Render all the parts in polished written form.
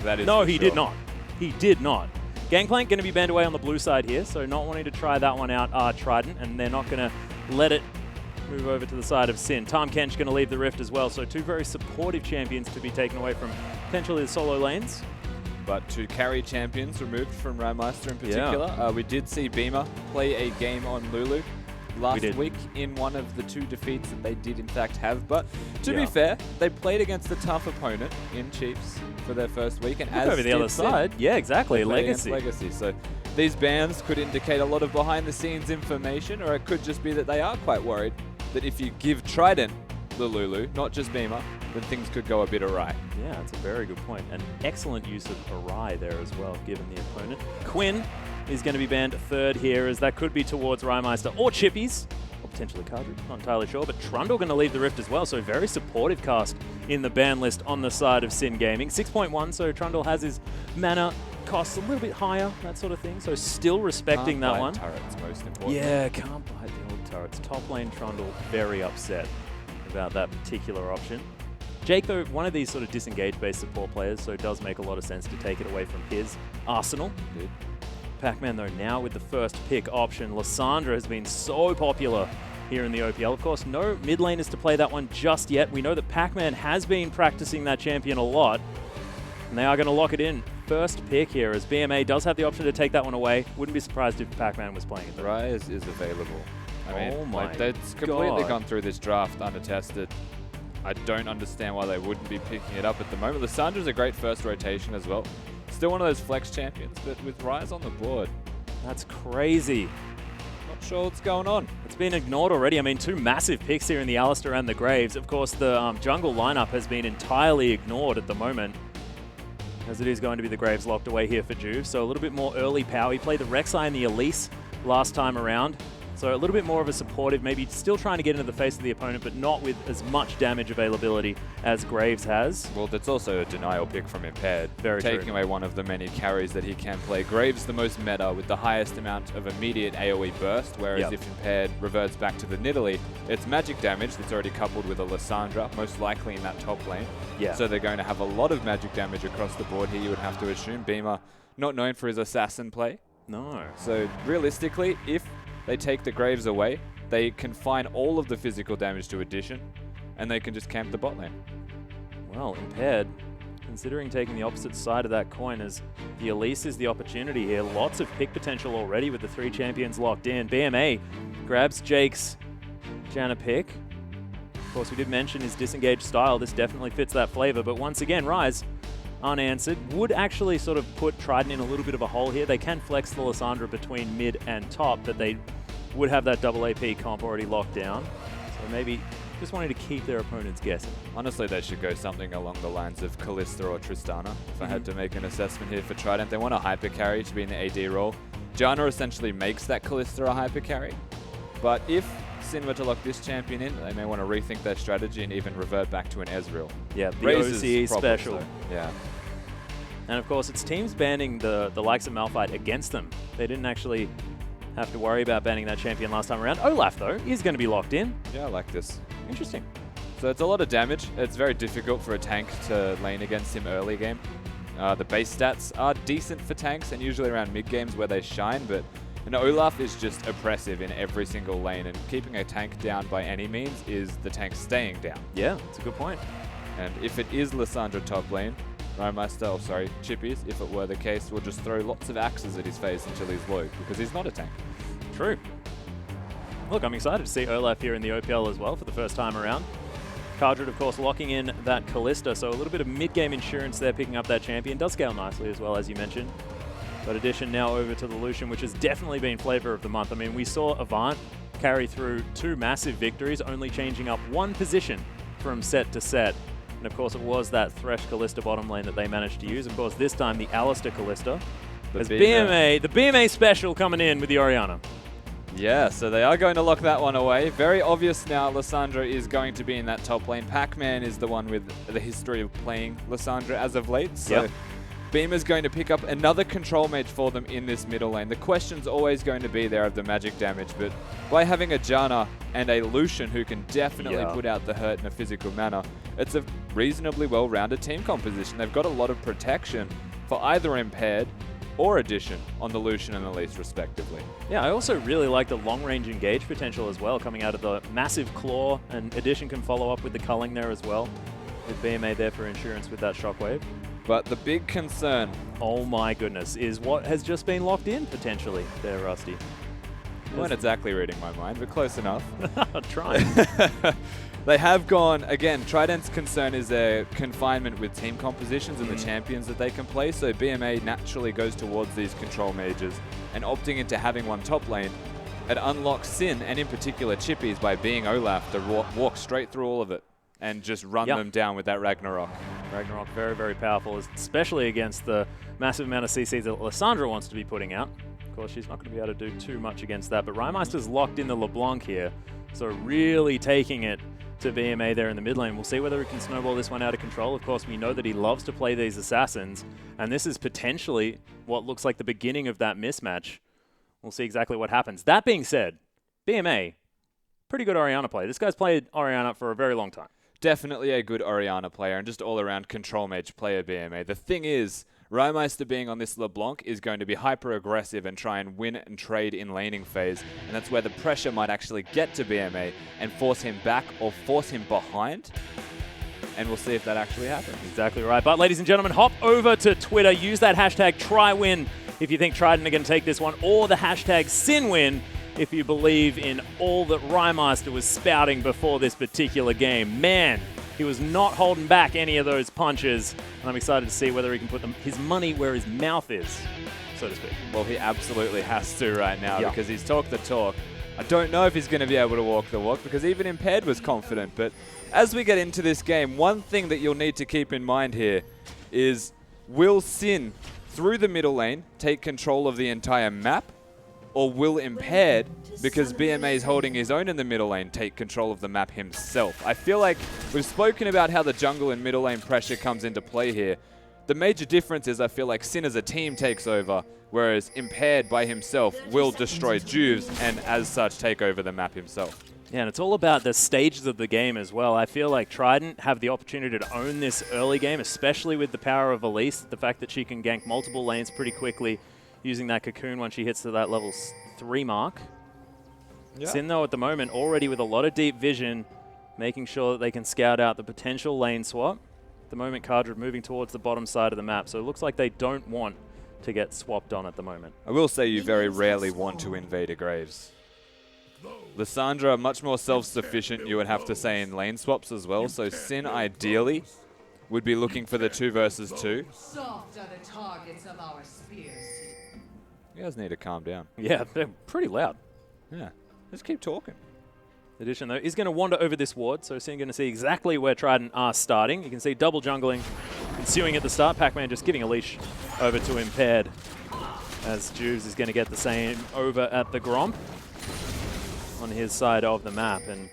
That is No, for he sure. did not. He did not. Gangplank going to be banned away on the blue side here, so not wanting to try that one out are Trident, and they're not going to let it move over to the side of Sin. Tom Kench going to leave the Rift as well, so two very supportive champions to be taken away from potentially the solo lanes. But two carry champions removed from Rymeister in particular. We did see Beamer play a game on Lulu last week in one of the two defeats that they did in fact have. But to be fair, they played against a tough opponent in Chiefs for their first week. And as over the other side. Yeah, exactly. Legacy. So these bans could indicate a lot of behind-the-scenes information, or it could just be that they are quite worried that if you give Trident the Lulu, not just Beamer, then things could go a bit awry. Yeah, that's a very good point. An excellent use of awry there as well, given the opponent. Quinn is going to be banned third here, as that could be towards Rymeister or Chippies, or potentially Cartridge, not entirely sure. But Trundle going to leave the Rift as well, so very supportive cast in the ban list on the side of Sin Gaming. 6.1, so Trundle has his mana costs a little bit higher, that sort of thing, so still respecting that one. Turrets, most important. Yeah, can't bite the old turrets. Top lane Trundle very upset about that particular option. Jake, though, one of these sort of disengage-based support players, so it does make a lot of sense to take it away from his arsenal. Indeed. Pac-Man, though, now with the first pick option. Lysandra has been so popular here in the OPL. Of course, no mid laners to play that one just yet. We know that Pac-Man has been practicing that champion a lot, and they are going to lock it in. First pick here, as BMA does have the option to take that one away. Wouldn't be surprised if Pac-Man was playing it, though. Rise is available. I mean, they've God. completely gone through this draft unattested. I don't understand why they wouldn't be picking it up at the moment. Lysandra's a great first rotation as well. Still one of those flex champions, but with Rise on the board. That's crazy. Not sure what's going on. It's been ignored already. I mean, two massive picks here in the Alistair and the Graves. Of course, the jungle lineup has been entirely ignored at the moment, as it is going to be the Graves locked away here for Juve. So a little bit more early power. He played the Rek'Sai and the Elise last time around. So a little bit more of a supportive, maybe still trying to get into the face of the opponent, but not with as much damage availability as Graves has. Well, that's also a denial pick from Impaired. Very Taking true. away one of the many carries that he can play. Graves the most meta with the highest amount of immediate AoE burst, whereas if Impaired reverts back to the Nidalee, it's magic damage that's already coupled with a Lysandra, most likely in that top lane. Yeah. So they're going to have a lot of magic damage across the board here, you would have to assume. Beamer, not known for his assassin play. No. So realistically, if they take the Graves away, they confine all of the physical damage to Addition, and they can just camp the bot lane. Well, Impaired, considering taking the opposite side of that coin, as the Elise is the opportunity here. Lots of pick potential already with the three champions locked in. BMA grabs Jake's Janna pick. Of course, we did mention his disengaged style. This definitely fits that flavor, but once again, Rise unanswered. Would actually sort of put Trident in a little bit of a hole here. They can flex the Lysandra between mid and top, but they would have that double AP comp already locked down. So maybe just wanting to keep their opponents guessing. Honestly, they should go something along the lines of Kalista or Tristana. If I had to make an assessment here for Trident, they want a hyper carry to be in the AD role. Janna essentially makes that Kalista a hyper carry. But if Sin were to lock this champion in, they may want to rethink their strategy and even revert back to an Ezreal. Yeah, the Raises OCE problems, special. though. Yeah. And of course, it's teams banning the likes of Malphite against them. They didn't actually have to worry about banning that champion last time around. Olaf, though, is going to be locked in. Yeah, I like this. Interesting. So it's a lot of damage. It's very difficult for a tank to lane against him early game. The base stats are decent for tanks and usually around mid games where they shine, but Olaf is just oppressive in every single lane, and keeping a tank down by any means is the tank staying down. Yeah, that's a good point. And if it is Lysandra top lane, Chippies, if it were the case, will just throw lots of axes at his face until he's low, because he's not a tank. True. Look, I'm excited to see Olaf here in the OPL as well for the first time around. Cardred, of course, locking in that Kalista, so a little bit of mid-game insurance there, picking up that champion. Does scale nicely as well, as you mentioned. But Addition now over to the Lucian, which has definitely been flavor of the month. I mean, we saw Avant carry through two massive victories, only changing up one position from set to set. And of course, it was that Thresh Kalista bottom lane that they managed to use. Of course, this time the Alistair Kalista. There's the BMA special coming in with the Orianna. Yeah, so they are going to lock that one away. Very obvious now, Lysandra is going to be in that top lane. Pac-Man is the one with the history of playing Lysandra as of late. So Beamer's going to pick up another control mage for them in this middle lane. The question's always going to be there of the magic damage, but by having a Janna and a Lucian who can definitely put out the hurt in a physical manner, it's a reasonably well-rounded team composition. They've got a lot of protection for either Impaired or Addition on the Lucian and Elise, respectively. Yeah, I also really like the long-range engage potential as well, coming out of the massive claw, and Addition can follow up with the culling there as well, with BMA there for insurance with that shockwave. But the big concern... Oh my goodness, is what has just been locked in, potentially, there, Rusty. You weren't exactly reading my mind, but close enough. I'm trying. They have gone, again, Trident's concern is their confinement with team compositions and the champions that they can play, so BMA naturally goes towards these control mages, and opting into having one top lane, it unlocks Sin, and in particular Chippies, by being Olaf to walk straight through all of it and just run them down with that Ragnarok. Ragnarok, very, very powerful, especially against the massive amount of CCs that Lissandra wants to be putting out. Of course, she's not going to be able to do too much against that, but Rymeister's locked in the LeBlanc here, so really taking it to BMA there in the mid lane. We'll see whether he can snowball this one out of control. Of course, we know that he loves to play these assassins, and this is potentially what looks like the beginning of that mismatch. We'll see exactly what happens. That being said, BMA, pretty good Orianna play. This guy's played Orianna for a very long time. Definitely a good Orianna player and just all-around control mage player, BMA. The thing is, Rymeister being on this LeBlanc is going to be hyper-aggressive and try and win and trade in laning phase, and that's where the pressure might actually get to BMA and force him back or force him behind, and we'll see if that actually happens. Exactly right. But ladies and gentlemen, hop over to Twitter, use that hashtag TryWin if you think Trident are going to take this one, or the hashtag SinWin if you believe in all that Rymeister was spouting before this particular game. Man, he was not holding back any of those punches, and I'm excited to see whether he can put his money where his mouth is, so to speak. Well, he absolutely has to right now because he's talked the talk. I don't know if he's going to be able to walk the walk because even Impaired was confident, but as we get into this game, one thing that you'll need to keep in mind here is, will Sin, through the middle lane, take control of the entire map? Or will Impaired, because BMA is holding his own in the middle lane, take control of the map himself? I feel like we've spoken about how the jungle and middle lane pressure comes into play here. The major difference is I feel like Sin as a team takes over, whereas Impaired by himself will destroy Juves and as such take over the map himself. Yeah, and it's all about the stages of the game as well. I feel like Trident have the opportunity to own this early game, especially with the power of Elise, the fact that she can gank multiple lanes pretty quickly, using that cocoon when she hits to that level 3 mark. Sin, though, at the moment, already with a lot of deep vision, making sure that they can scout out the potential lane swap. At the moment, Cardred moving towards the bottom side of the map, so it looks like they don't want to get swapped on at the moment. I will say you very rarely want to invade a Graves. Lissandra, much more self-sufficient, you would have to say, in lane swaps as well, so Sin, ideally, would be looking for the 2 versus 2. Soft are the targets of our spears. You guys need to calm down. Yeah, they're pretty loud. Yeah, just keep talking. Addition, though, is going to wander over this ward, so Sin going to see exactly where Trident are starting. You can see double jungling ensuing at the start. Pac-Man just giving a leash over to Impaired, as Juves is going to get the same over at the Gromp on his side of the map. And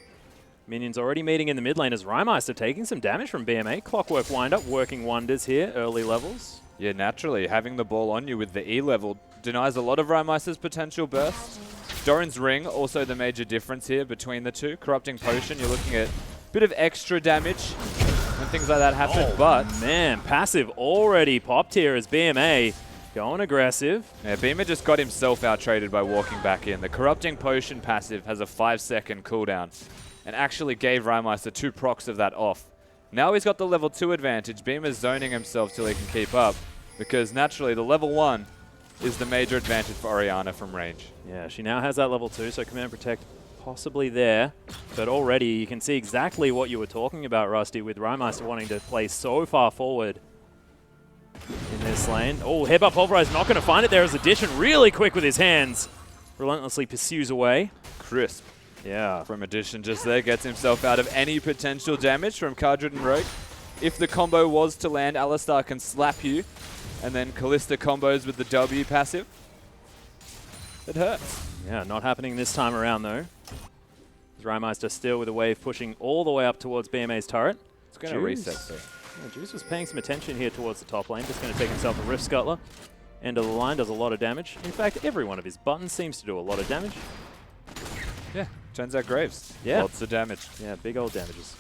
minions already meeting in the mid lane as Rymeister taking some damage from BMA. Clockwork wind-up working wonders here, early levels. Yeah, naturally, having the ball on you with the E level denies a lot of Rymeister's potential burst. Doran's Ring, also the major difference here between the two. Corrupting Potion, you're looking at a bit of extra damage when things like that happen, but... man, passive already popped here as BMA going aggressive. Yeah, Beamer just got himself out-traded by walking back in. The Corrupting Potion passive has a 5-second cooldown and actually gave Rymeister 2 procs of that off. Now he's got the level 2 advantage. Beamer's zoning himself till he can keep up because naturally the level 1 is the major advantage for Orianna from range. Yeah, she now has that level 2, so Command Protect possibly there. But already you can see exactly what you were talking about, Rusty, with Rymeister wanting to play so far forward in this lane. Oh, Headbutt Pulverize not going to find it there as Addition really quick with his hands. Relentlessly pursues away. Crisp. Yeah. From Addition just there, gets himself out of any potential damage from Cardred and Rogue. If the combo was to land, Alistar can slap you, and then Callista combos with the W passive. It hurts. Yeah, not happening this time around though. Rymeister still with a wave pushing all the way up towards BMA's turret. It's going to reset though. Yeah, Juice was paying some attention here towards the top lane. Just going to take himself a Rift Scuttler. End of the line does a lot of damage. In fact, every one of his buttons seems to do a lot of damage. Yeah, turns out Graves. Yeah. Lots of damage. Yeah, big old damages.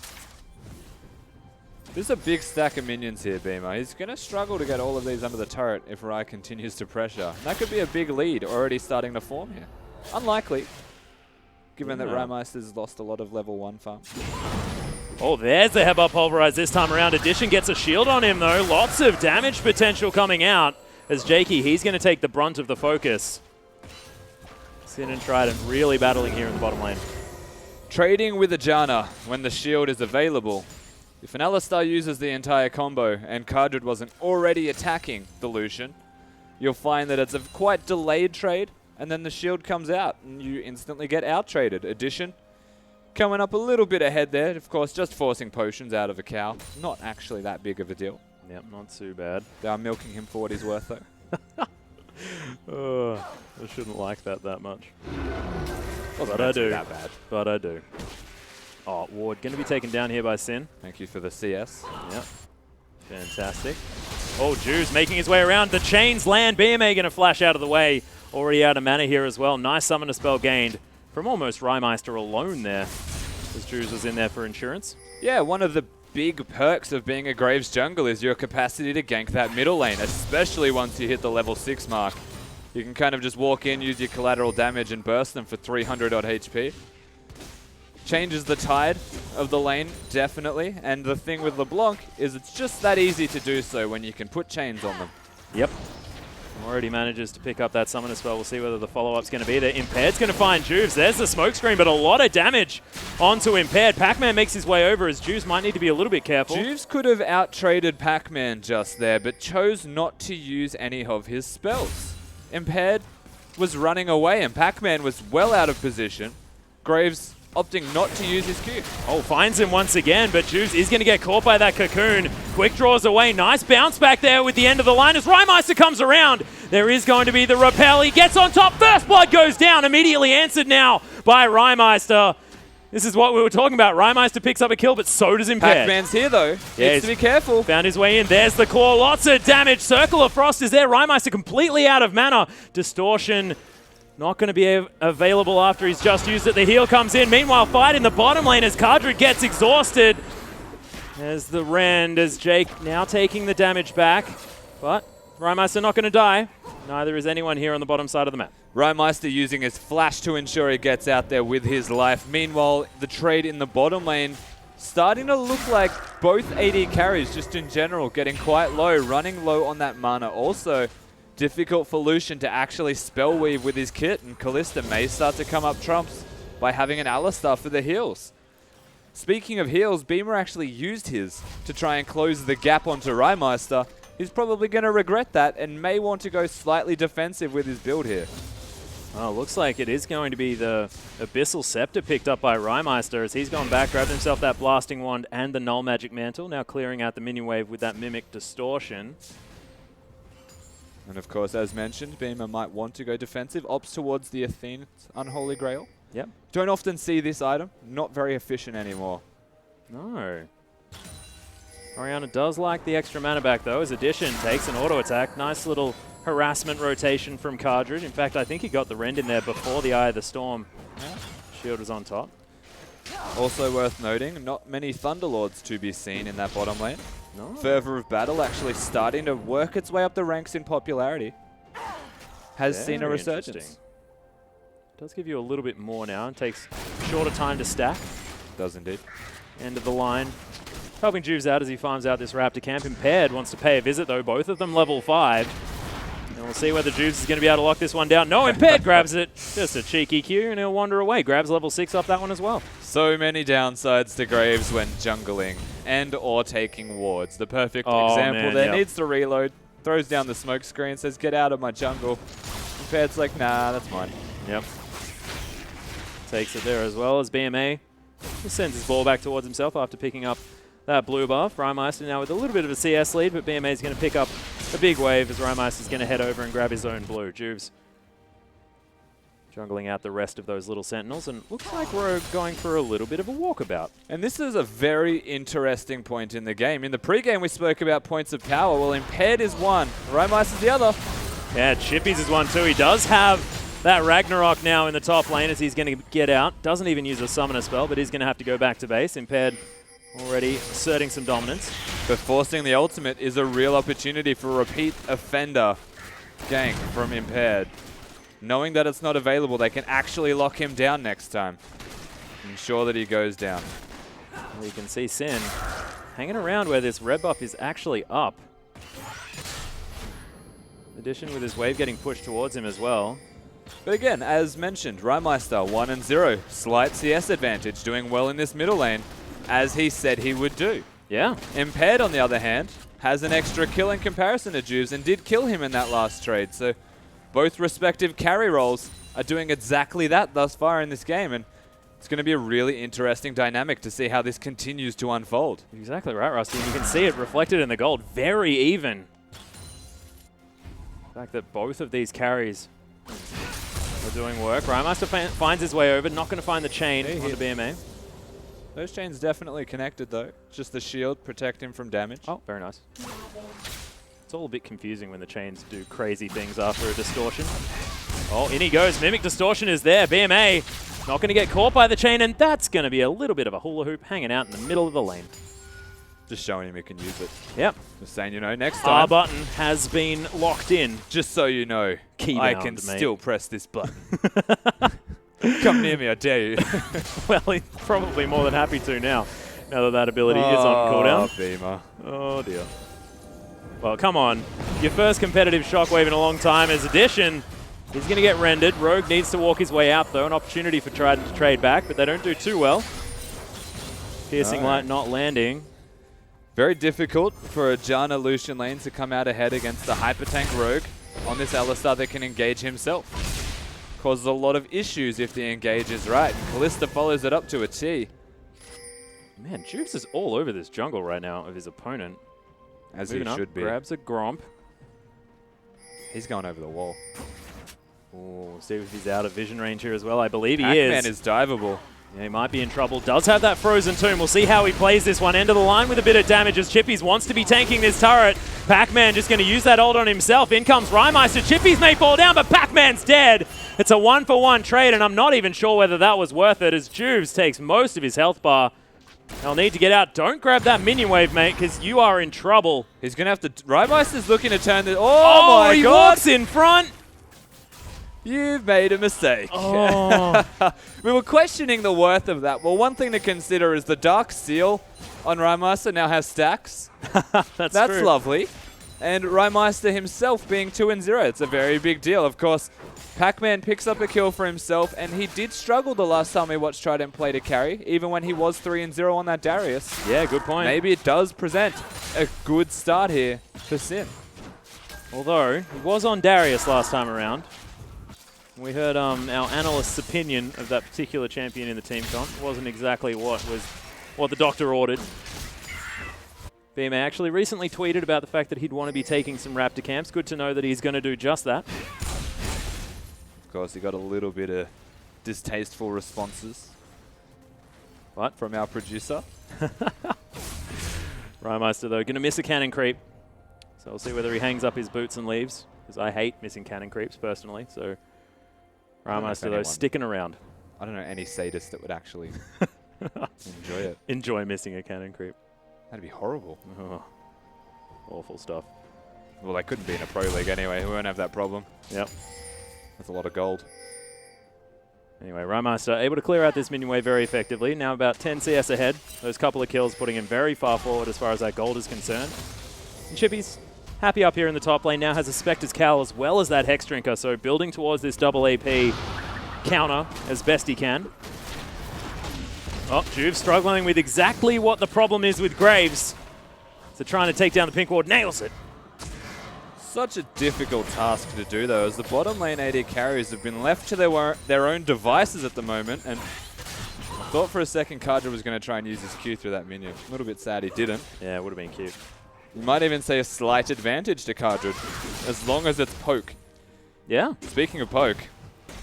This is a big stack of minions here, Beamer. He's going to struggle to get all of these under the turret if Rai continues to pressure. And that could be a big lead already starting to form here. Unlikely, given that Raimeister's lost a lot of level 1 farm. Oh, there's the headbutt pulverize this time around. Addition gets a shield on him, though. Lots of damage potential coming out as Jakey, he's going to take the brunt of the focus. Sin and Trident really battling here in the bottom lane. Trading with a Janna when the shield is available. If an Alistar uses the entire combo and Cardred wasn't already attacking the Lucian, you'll find that it's a quite delayed trade, and then the shield comes out and you instantly get out-traded. Addition coming up a little bit ahead there. Of course, just forcing potions out of a cow. Not actually that big of a deal. Yep, not too bad. They are milking him for what he's worth, though. I shouldn't like that much. Wasn't but I do. that bad. But I do. Oh, Ward going to be taken down here by Sin. Thank you for the CS. Yep. Fantastic. Oh, Juice making his way around. The chains land. BMA going to flash out of the way. Already out of mana here as well. Nice summoner spell gained from almost Raimeister alone there, as Juice was in there for insurance. Yeah, one of the big perks of being a Graves jungle is your capacity to gank that middle lane, especially once you hit the level 6 mark. You can kind of just walk in, use your collateral damage, and burst them for 300 odd HP. Changes the tide of the lane, definitely. And the thing with LeBlanc is it's just that easy to do so when you can put chains on them. Yep. Already manages to pick up that summoner spell. We'll see whether the follow-up's going to be there. Impaired's going to find Juves. There's the smoke screen, but a lot of damage onto Impaired. Pac-Man makes his way over as Juves might need to be a little bit careful. Juves could have out-traded Pac-Man just there, but chose not to use any of his spells. Impaired was running away, and Pac-Man was well out of position. Graves opting not to use his Q. Oh, finds him once again, but Juves is going to get caught by that cocoon. Quick draws away. Nice bounce back there with the end of the line as Raimeister comes around. There is going to be the repel. He gets on top. First blood goes down. Immediately answered now by Raimeister. This is what we were talking about. Raimeister picks up a kill, but so does Impaired. Pac-Man's here, though. Yeah, needs to be careful. Found his way in. There's the claw. Lots of damage. Circle of Frost is there. Raimeister completely out of mana. Distortion not going to be available after he's just used it. The heal comes in. Meanwhile, fight in the bottom lane as Cardred gets exhausted. There's the Rend as Jake now taking the damage back. But Raimeister not going to die. Neither is anyone here on the bottom side of the map. Raimeister using his flash to ensure he gets out there with his life. Meanwhile, the trade in the bottom lane starting to look like both AD carries just in general getting quite low, running low on that mana. Also, difficult for Lucian to actually spell weave with his kit, and Kalista may start to come up trumps by having an Alistar for the heals. Speaking of heals, Beamer actually used his to try and close the gap onto Raimeister. He's probably going to regret that and may want to go slightly defensive with his build here. Oh, looks like it is going to be the Abyssal Scepter picked up by Raimeister as he's gone back, grabbed himself that Blasting Wand and the Null Magic Mantle, now clearing out the minion wave with that Mimic Distortion. And of course, as mentioned, Beamer might want to go defensive, opts towards the Athene's Unholy Grail. Yep. Don't often see this item, not very efficient anymore. No. Orianna does like the extra mana back though, as Addition takes an auto attack. Nice little harassment rotation from Cardred. In fact, I think he got the Rend in there before the Eye of the Storm. Yeah. Shield was on top. Also worth noting, not many Thunderlords to be seen in that bottom lane. No. Fervor of Battle actually starting to work its way up the ranks in popularity. Has seen a resurgence. Does give you a little bit more now and takes shorter time to stack. Does indeed. End of the line. Helping Juves out as he farms out this Raptor camp. Impaired wants to pay a visit though, both of them level 5. And we'll see whether Juves is going to be able to lock this one down. No, Impaired grabs it. Just a cheeky Q and he'll wander away. Grabs level 6 off that one as well. So many downsides to Graves when jungling and or taking wards. The perfect example man, there. yep. Needs to reload. Throws down the smoke screen. Says, get out of my jungle. Impaired's like, nah, that's mine. Yep. Takes it there as well as BMA. Just sends his ball back towards himself after picking up that blue buff. Raimeister now with a little bit of a CS lead, but BMA is going to pick up a big wave as Raimeister is going to head over and grab his own blue. Juves jungling out the rest of those little sentinels, and looks like we're going for a little bit of a walkabout. And this is a very interesting point in the game. In the pregame, we spoke about points of power. Well, Impaired is one, Raimeister's the other. Yeah, Chippy's is one too. He does have that Ragnarok now in the top lane as he's going to get out. Doesn't even use a summoner spell, but he's going to have to go back to base. Impaired already asserting some dominance. But forcing the ultimate is a real opportunity for repeat offender gank from Impaired. Knowing that it's not available, they can actually lock him down next time. Ensure that he goes down. Well, you can see Sin hanging around where this red buff is actually up. Addition with his wave getting pushed towards him as well. But again, as mentioned, Rymeister 1-0, slight CS advantage, doing well in this middle lane, as he said he would do. Yeah. Impaired, on the other hand, has an extra kill in comparison to Juves and did kill him in that last trade. So both respective carry roles are doing exactly that thus far in this game. And it's going to be a really interesting dynamic to see how this continues to unfold. Exactly right, Rusty. And you can see it reflected in the gold. Very even. The fact that both of these carries are doing work. Rymeister finds his way over. Not going to find the chain on the BMA. Those chains definitely connected, though. Just the shield protect him from damage. Oh, very nice. It's all a bit confusing when the chains do crazy things after a distortion. Oh, in he goes. Mimic distortion is there. BMA not going to get caught by the chain, and that's going to be a little bit of a hula hoop hanging out in the middle of the lane. Just showing him he can use it. Yep. Just saying, you know, next time. R button has been locked in. Just so you know, Keybound, I can mate. still press this button. Come near me, I dare you. Well, he's probably more than happy to now that ability is on cooldown. Beamer. Oh, dear. Well, come on. Your first competitive shockwave in a long time is Addition. He's going to get rendered. Rogue needs to walk his way out, though. An opportunity for Trident to trade back, but they don't do too well. Piercing Light not landing. Very difficult for a Janna Lucian lane to come out ahead against the Hyper Tank Rogue on this Alistar that can engage himself. Causes a lot of issues if the engage is right. Kalista follows it up to a T. Man, Juves is all over this jungle right now of his opponent. As Moving he up, should be. Grabs a Gromp. He's going over the wall. Oh, see if he's out of vision range here as well. I believe he Pac-Man is. is diveable. Yeah, he might be in trouble. Does have that Frozen Tomb. We'll see how he plays this one. End of the line with a bit of damage as Chippies wants to be tanking this turret. Pac-Man just going to use that ult on himself. In comes Rymeister. Chippies may fall down, but Pac-Man's dead. It's a 1-for-1 trade, and I'm not even sure whether that was worth it as Juves takes most of his health bar. They'll need to get out. Don't grab that minion wave, mate, because you are in trouble. He's going to have to... Rymeister's looking to turn the... Oh, my he God! walks in front. You've made a mistake. Oh. We were questioning the worth of that. Well, one thing to consider is the Dark Seal on Rymeister now has stacks. That's That's true. lovely. And Rymeister himself being 2-0. It's a very big deal. Of course, Pac-Man picks up a kill for himself, and he did struggle the last time we watched Trident play to carry, even when he was 3-0 on that Darius. Yeah, good point. Maybe it does present a good start here for Sin. Although, he was on Darius last time around. We heard our analyst's opinion of that particular champion in the team comp. It wasn't exactly what the doctor ordered. BMA actually recently tweeted about the fact that he'd want to be taking some Raptor camps. Good to know that he's going to do just that. Of course, he got a little bit of distasteful responses. What? From our producer. Rymeister, though, going to miss a cannon creep. So we'll see whether he hangs up his boots and leaves, because I hate missing cannon creeps personally. So Rymeister, though, sticking around. I don't know any sadist that would actually enjoy it. Enjoy missing a cannon creep. That'd be horrible. Oh, awful stuff. Well, they couldn't be in a pro league anyway. We won't have that problem. Yep. That's a lot of gold. Anyway, Rymeister able to clear out this minion wave very effectively. Now about 10 CS ahead. Those couple of kills putting him very far forward as far as that gold is concerned. And Chippies, happy up here in the top lane, now has a Spectre's Cowl as well as that Hex Drinker, so building towards this double AP counter as best he can. Oh, Juve struggling with exactly what the problem is with Graves. So trying to take down the pink ward, nails it. Such a difficult task to do, though, as the bottom lane AD carriers have been left to their own devices at the moment, and I thought for a second Kadra was going to try and use his Q through that minion. A little bit sad he didn't. Yeah, it would have been cute. You might even say a slight advantage to Kadra, as long as it's poke. Yeah. Speaking of poke,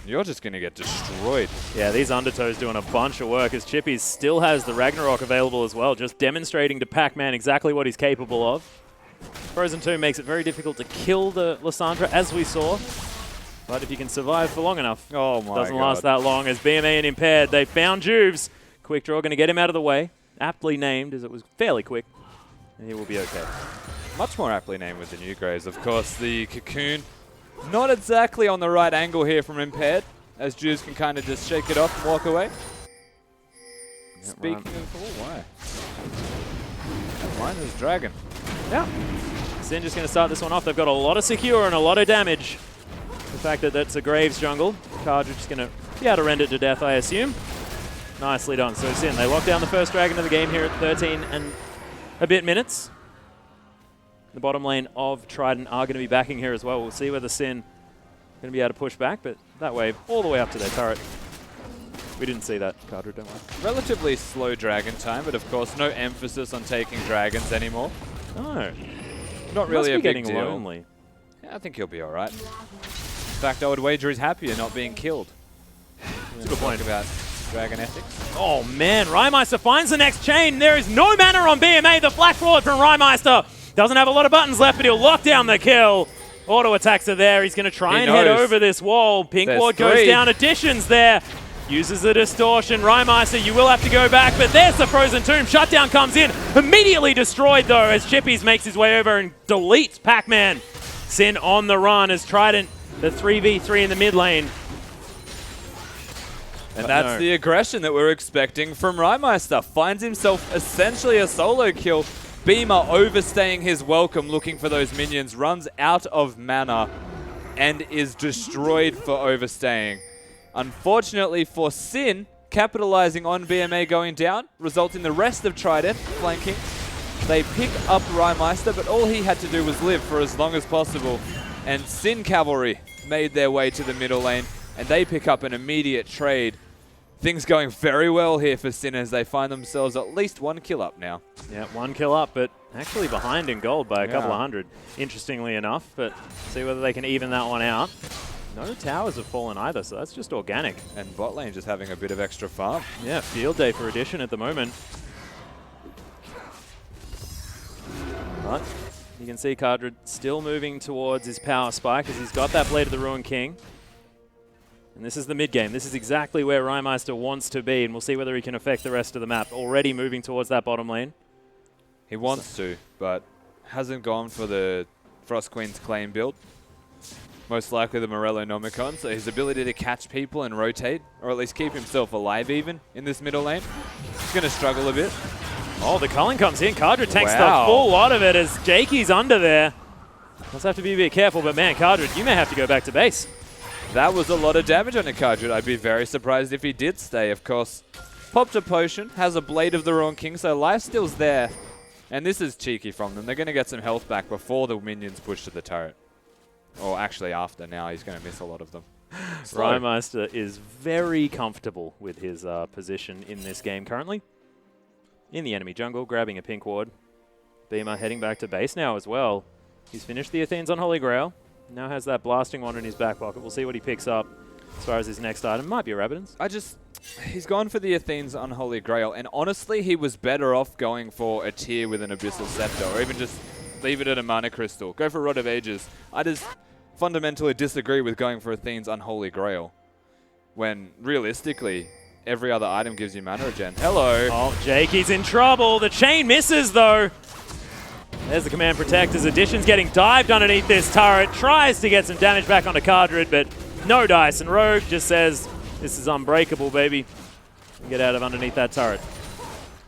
you're just going to get destroyed. Yeah, these Undertows doing a bunch of work as Chippies still has the Ragnarok available as well, just demonstrating to Pac-Man exactly what he's capable of. Frozen 2 makes it very difficult to kill the Lissandra, as we saw. But if you can survive for long enough, oh my doesn't God. last that long. As BMA and Impaired, they found Juves. Quick Draw going to get him out of the way. aptly named as it was fairly quick. And he will be okay. Much more aptly named with the new Graves. Of course, the Cocoon not exactly on the right angle here from Impaired, as Juice can kind of just shake it off and walk away. Yep, Speaking of, why? Mine is Dragon. Yeah. Sin just going to start this one off. They've got a lot of secure and a lot of damage. The fact that that's a Graves jungle. Cartridge is going to be able to render it to death, I assume. Nicely done. So Sin, they lock down the first Dragon of the game here at 13 and a bit minutes. The bottom lane of Trident are going to be backing here as well. We'll see whether Sin going to be able to push back, but that wave all the way up to their turret. We didn't see that, Cartridge, don't worry. Relatively slow Dragon time, but of course no emphasis on taking Dragons anymore. No. Not really a big getting deal. lonely. Yeah, I think he'll be all right. In fact, I would wager he's happier not being killed. That's a good point. About Dragon ethics. Oh man, Rymeister finds the next chain. There is no mana on BMA. The flash forward from Rymeister. Doesn't have a lot of buttons left, but he'll lock down the kill. Auto attacks are there. He's going to try and head over this wall. Pink ward goes down. Additions there. Uses the distortion. Rymeister, you will have to go back, but there's the Frozen Tomb. Shutdown comes in. Immediately destroyed, though, as Chippies makes his way over and deletes Pac-Man. Sin on the run as Trident, the 3v3 in the mid lane. And that's the aggression that we're expecting from Rymeister. Finds himself essentially a solo kill. Beamer overstaying his welcome, looking for those minions. Runs out of mana and is destroyed for overstaying. Unfortunately for Sin, capitalizing on BMA going down, results in the rest of Trident flanking. They pick up Rymeister, but all he had to do was live for as long as possible. And Sin Cavalry made their way to the middle lane, and they pick up an immediate trade. Things going very well here for Sin as they find themselves at least one kill up now. Yeah, one kill up, but actually behind in gold by a couple of hundred, interestingly enough. But see whether they can even that one out. No towers have fallen either, so that's just organic. And bot lane just having a bit of extra farm. Yeah, field day for Addition at the moment. But you can see Cardred still moving towards his power spike as he's got that Blade of the Ruined King. And this is the mid game. This is exactly where Rymeister wants to be, and we'll see whether he can affect the rest of the map. Already moving towards that bottom lane. He wants to, but hasn't gone for the Frost Queen's claim build. Most likely the Morello Nomicon, so his ability to catch people and rotate, or at least keep himself alive even in this middle lane, he's going to struggle a bit. Oh, the culling comes in. Cardred takes the full lot of it as Jakey's under there. Does have to be a bit careful, but man, Cardred, you may have to go back to base. That was a lot of damage on a Cardred. I'd be very surprised if he did stay, of course. Popped a potion, has a Blade of the Ruined King, so lifesteal's there. And this is cheeky from them. They're going to get some health back before the minions push to the turret. Or actually after now, he's going to miss a lot of them. Rymeister is very comfortable with his position in this game currently. In the enemy jungle, grabbing a pink ward. Beamer heading back to base now as well. He's finished the Athene's Unholy Grail. Now has that blasting one in his back pocket. We'll see what he picks up as far as his next item. Might be a Rabidance. He's gone for the Athene's Unholy Grail, and honestly, he was better off going for a tier with an Abyssal Scepter, or even just leave it at a Mana Crystal. Go for Rod of Ages. I just fundamentally disagree with going for Athene's Unholy Grail, when realistically, every other item gives you mana regen. Hello. Oh, Jakey's in trouble. The chain misses, though. There's the Command Protect as Addition's getting dived underneath this turret. Tries to get some damage back onto Cardred, but no dice. And Rogue just says, this is unbreakable, baby. Get out of underneath that turret.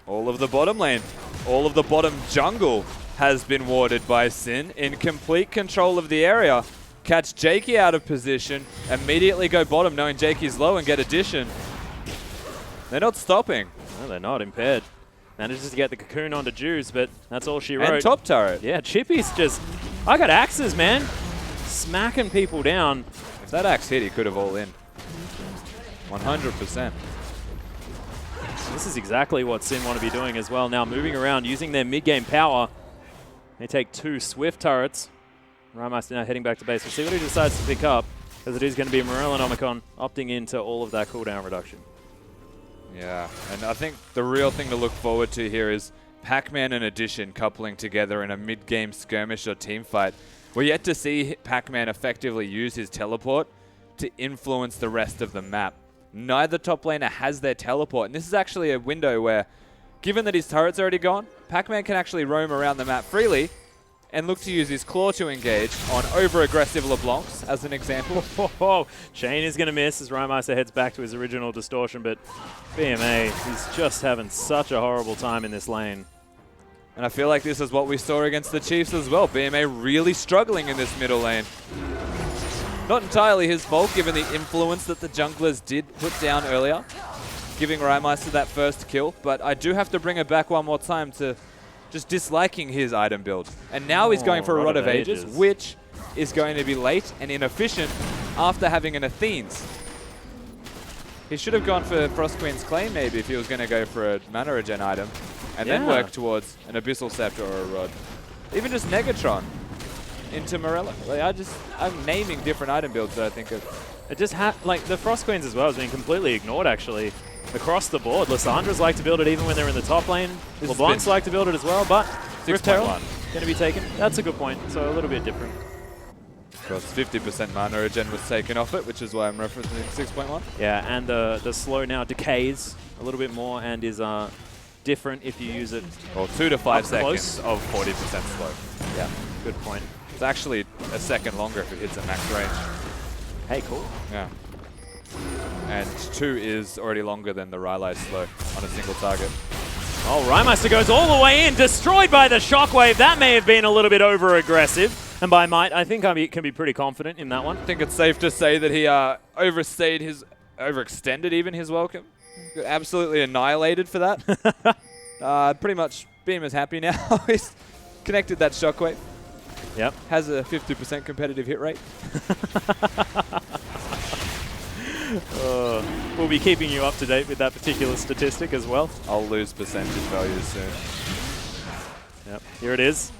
All of the bottom lane, all of the bottom jungle has been warded by Sin in complete control of the area. Catch Jakey out of position, immediately go bottom knowing Jakey's low and get Addition. They're not stopping. No, they're not. Impaired. Manages to get the Cocoon onto Juice, but that's all she wrote. And top turret. Yeah, Chippy's just... I got axes, man. Smacking people down. If that axe hit, he could have all in. 100%. This is exactly what Sin want to be doing as well. Now moving around, using their mid-game power. They take 2 Swift turrets. Rymeister now heading back to base. We'll see what he decides to pick up, because it is going to be Morello Nomicon opting into all of that cooldown reduction. Yeah, and I think the real thing to look forward to here is Pac-Man and Addition coupling together in a mid-game skirmish or team fight. We're yet to see Pac-Man effectively use his teleport to influence the rest of the map. Neither top laner has their teleport, and this is actually a window where given that his turret's already gone, Pac-Man can actually roam around the map freely and look to use his claw to engage on over-aggressive LeBlancs, as an example. Chain is going to miss as Rymeister heads back to his original distortion, but BMA, he's just having such a horrible time in this lane. And I feel like this is what we saw against the Chiefs as well. BMA really struggling in this middle lane. Not entirely his fault, given the influence that the junglers did put down earlier, giving Rymeister that first kill, but I do have to bring it back one more time to just disliking his item build. And now he's going for a Rod of Ages, which is going to be late and inefficient after having an Athene's. He should have gone for Frost Queen's Claim maybe if he was going to go for a mana regen item and then work towards an Abyssal Scepter or a Rod. Even just Negatron into Morello. Like, I'm naming different item builds that I think of. It just like the Frost Queens as well has been completely ignored actually. Across the board, Lysandras like to build it even when they're in the top lane. LeBlancs like to build it as well, but Rift Herald going to be taken. That's a good point, so a little bit different. Of course, 50% mana regen was taken off it, which is why I'm referencing 6.1. Yeah, and the slow now decays a little bit more and is different if you use it. Or 2 to 5 seconds of 40% slow. Yeah, good point. It's actually a second longer if it hits at max range. Hey, cool. Yeah. And 2 is already longer than the Rylai slow on a single target. Oh, Rymeister goes all the way in, destroyed by the Shockwave. That may have been a little bit over-aggressive. And by might, I think I can be pretty confident in that one. I think it's safe to say that he overextended even his welcome. Absolutely annihilated for that. Pretty much Beam is happy now. He's connected that Shockwave. Yep. Has a 50% competitive hit rate. We'll be keeping you up to date with that particular statistic as well. I'll lose percentage values soon. Yep, here it is.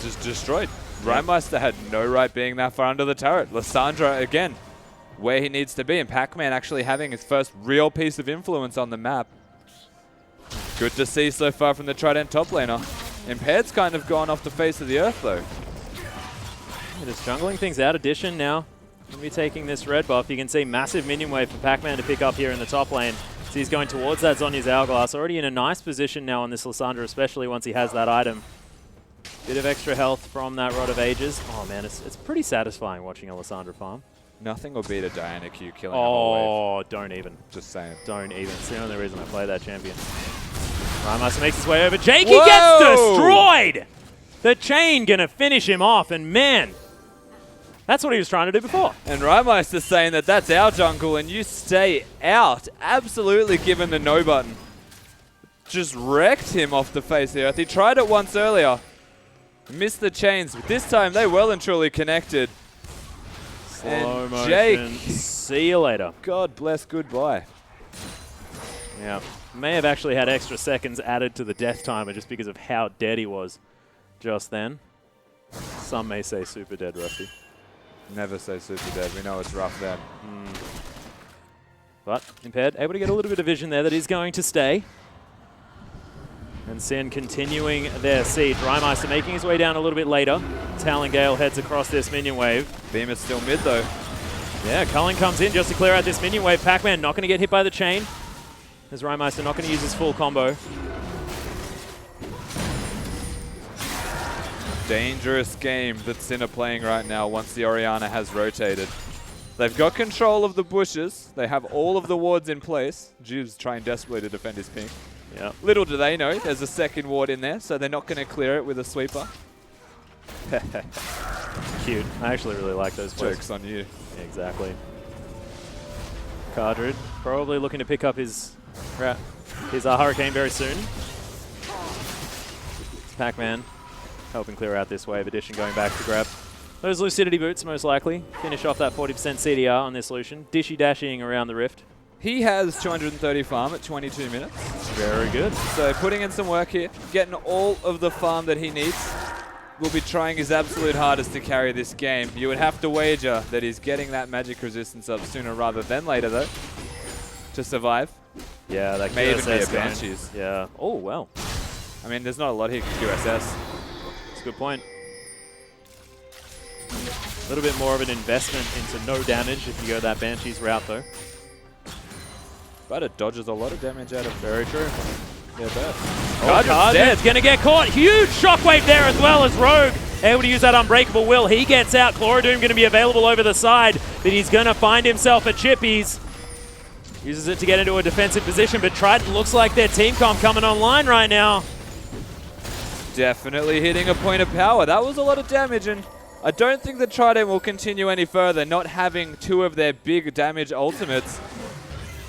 Just destroyed. Rymeister had no right being that far under the turret. Lysandra, again, where he needs to be. And Pac-Man actually having his first real piece of influence on the map. Good to see so far from the Trident top laner. Impaired's kind of gone off the face of the earth, though. Yeah, just jungling things out. Addition now. Going to be taking this red buff. You can see massive minion wave for Pac-Man to pick up here in the top lane. So he's going towards that Zhonya's Hourglass. Already in a nice position now on this Lysandra, especially once he has that item. Bit of extra health from that Rod of Ages. Oh man, it's pretty satisfying watching a Lysandra farm. Nothing will beat a Diana Q killing a whole wave. Oh, don't even. Just saying. Don't even. It's the only reason I play that champion. Rymeister makes his way over. Jakey gets destroyed! The chain going to finish him off, and man, that's what he was trying to do before. And Rymeister saying that that's our jungle and you stay out. Absolutely given the no button. Just wrecked him off the face of the earth. He tried it once earlier. Missed the chains. But this time they well and truly connected. Slow motion. Jake. See you later. God bless, goodbye. Yeah. May have actually had extra seconds added to the death timer just because of how dead he was just then. Some may say super dead, Rusty. Never say super dead. We know it's rough then. But Impaired able to get a little bit of vision there that is going to stay. And Sin continuing their siege. Rymeister making his way down a little bit later. Talongale heads across this minion wave. Beam is still mid though. Yeah, Cullen comes in just to clear out this minion wave. Pac-Man not going to get hit by the chain. As Rymeister not going to use his full combo. Dangerous game that Sin are playing right now once the Orianna has rotated. They've got control of the bushes. They have all of the wards in place. Juve's trying desperately to defend his ping. Yeah. Little do they know, there's a second ward in there, so they're not going to clear it with a sweeper. Cute. I actually really like those plays. Joke's on you. Yeah, exactly. Cardred probably looking to pick up his Hurricane very soon. It's Pac-Man helping clear out this wave. Addition going back to grab those Lucidity boots, most likely. Finish off that 40% CDR on this Lucian. Dishy-dashing around the Rift. He has 230 farm at 22 minutes. Very good. So putting in some work here, getting all of the farm that he needs. Will be trying his absolute hardest to carry this game. You would have to wager that he's getting that magic resistance up sooner rather than later, though, to survive. Yeah, that may even be a QSS Banshees. Yeah. Oh, well. I mean, there's not a lot he can QSS. That's a good point. A little bit more of an investment into no damage if you go that Banshees route, though. But it dodges a lot of damage out of Very true. Yeah, burst. Cardred's going to get caught. Huge shockwave there as well as Rogue able to use that unbreakable will. He gets out. Chlorodoom going to be available over the side, but he's going to find himself at Chippies. Uses it to get into a defensive position, but Trident looks like their team comp coming online right now. Definitely hitting a point of power. That was a lot of damage, and I don't think that Trident will continue any further, not having two of their big damage ultimates.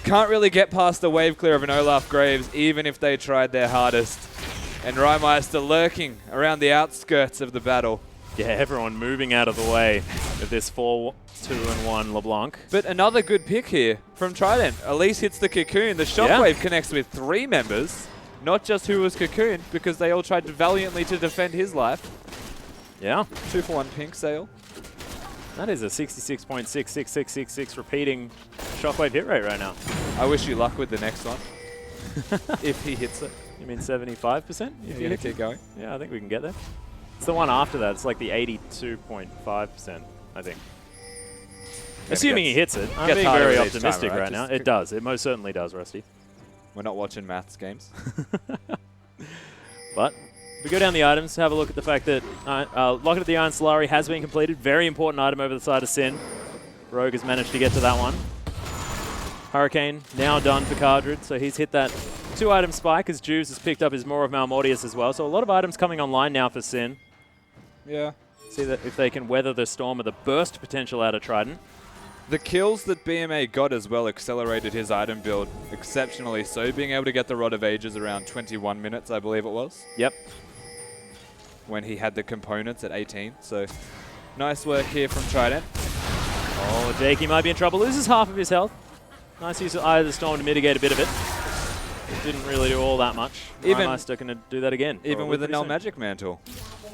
Can't really get past the wave clear of an Olaf Graves, even if they tried their hardest. And Rymeister lurking around the outskirts of the battle. Yeah, everyone moving out of the way of this 4-2-1 LeBlanc. But another good pick here from Trident. Elise hits the Cocoon. The Shockwave connects with 3 members, not just who was Cocoon, because they all tried valiantly to defend his life. Yeah. 2-for-1 pink sale. That is a 66.66666 repeating Shockwave hit rate right now. I wish you luck with the next one. If he hits it. You mean 75%? If you keep going. Yeah, I think we can get there. It's the one after that. It's like the 82.5%, I think. Assuming he hits it. I'm being very optimistic right now. It does. It most certainly does, Rusty. We're not watching maths games. But if we go down the items, have a look at the fact that Locket of the Iron Solari has been completed. Very important item over the side of Sin. Rogue has managed to get to that one. Hurricane now done for Cardred, so he's hit that 2-item spike as Juves has picked up his Maw of Malmortius as well. So a lot of items coming online now for Sin. Yeah. See that if they can weather the storm of the burst potential out of Trident. The kills that BMA got as well accelerated his item build exceptionally so, being able to get the Rod of Ages around 21 minutes, I believe it was. Yep. When he had the components at 18, so nice work here from Trident. Oh, Jakey might be in trouble. Loses half of his health. Nice use of Eye of the Storm to mitigate a bit of it. It didn't really do all that much. Rymeister going to do that again. Even with the Null Magic Mantle.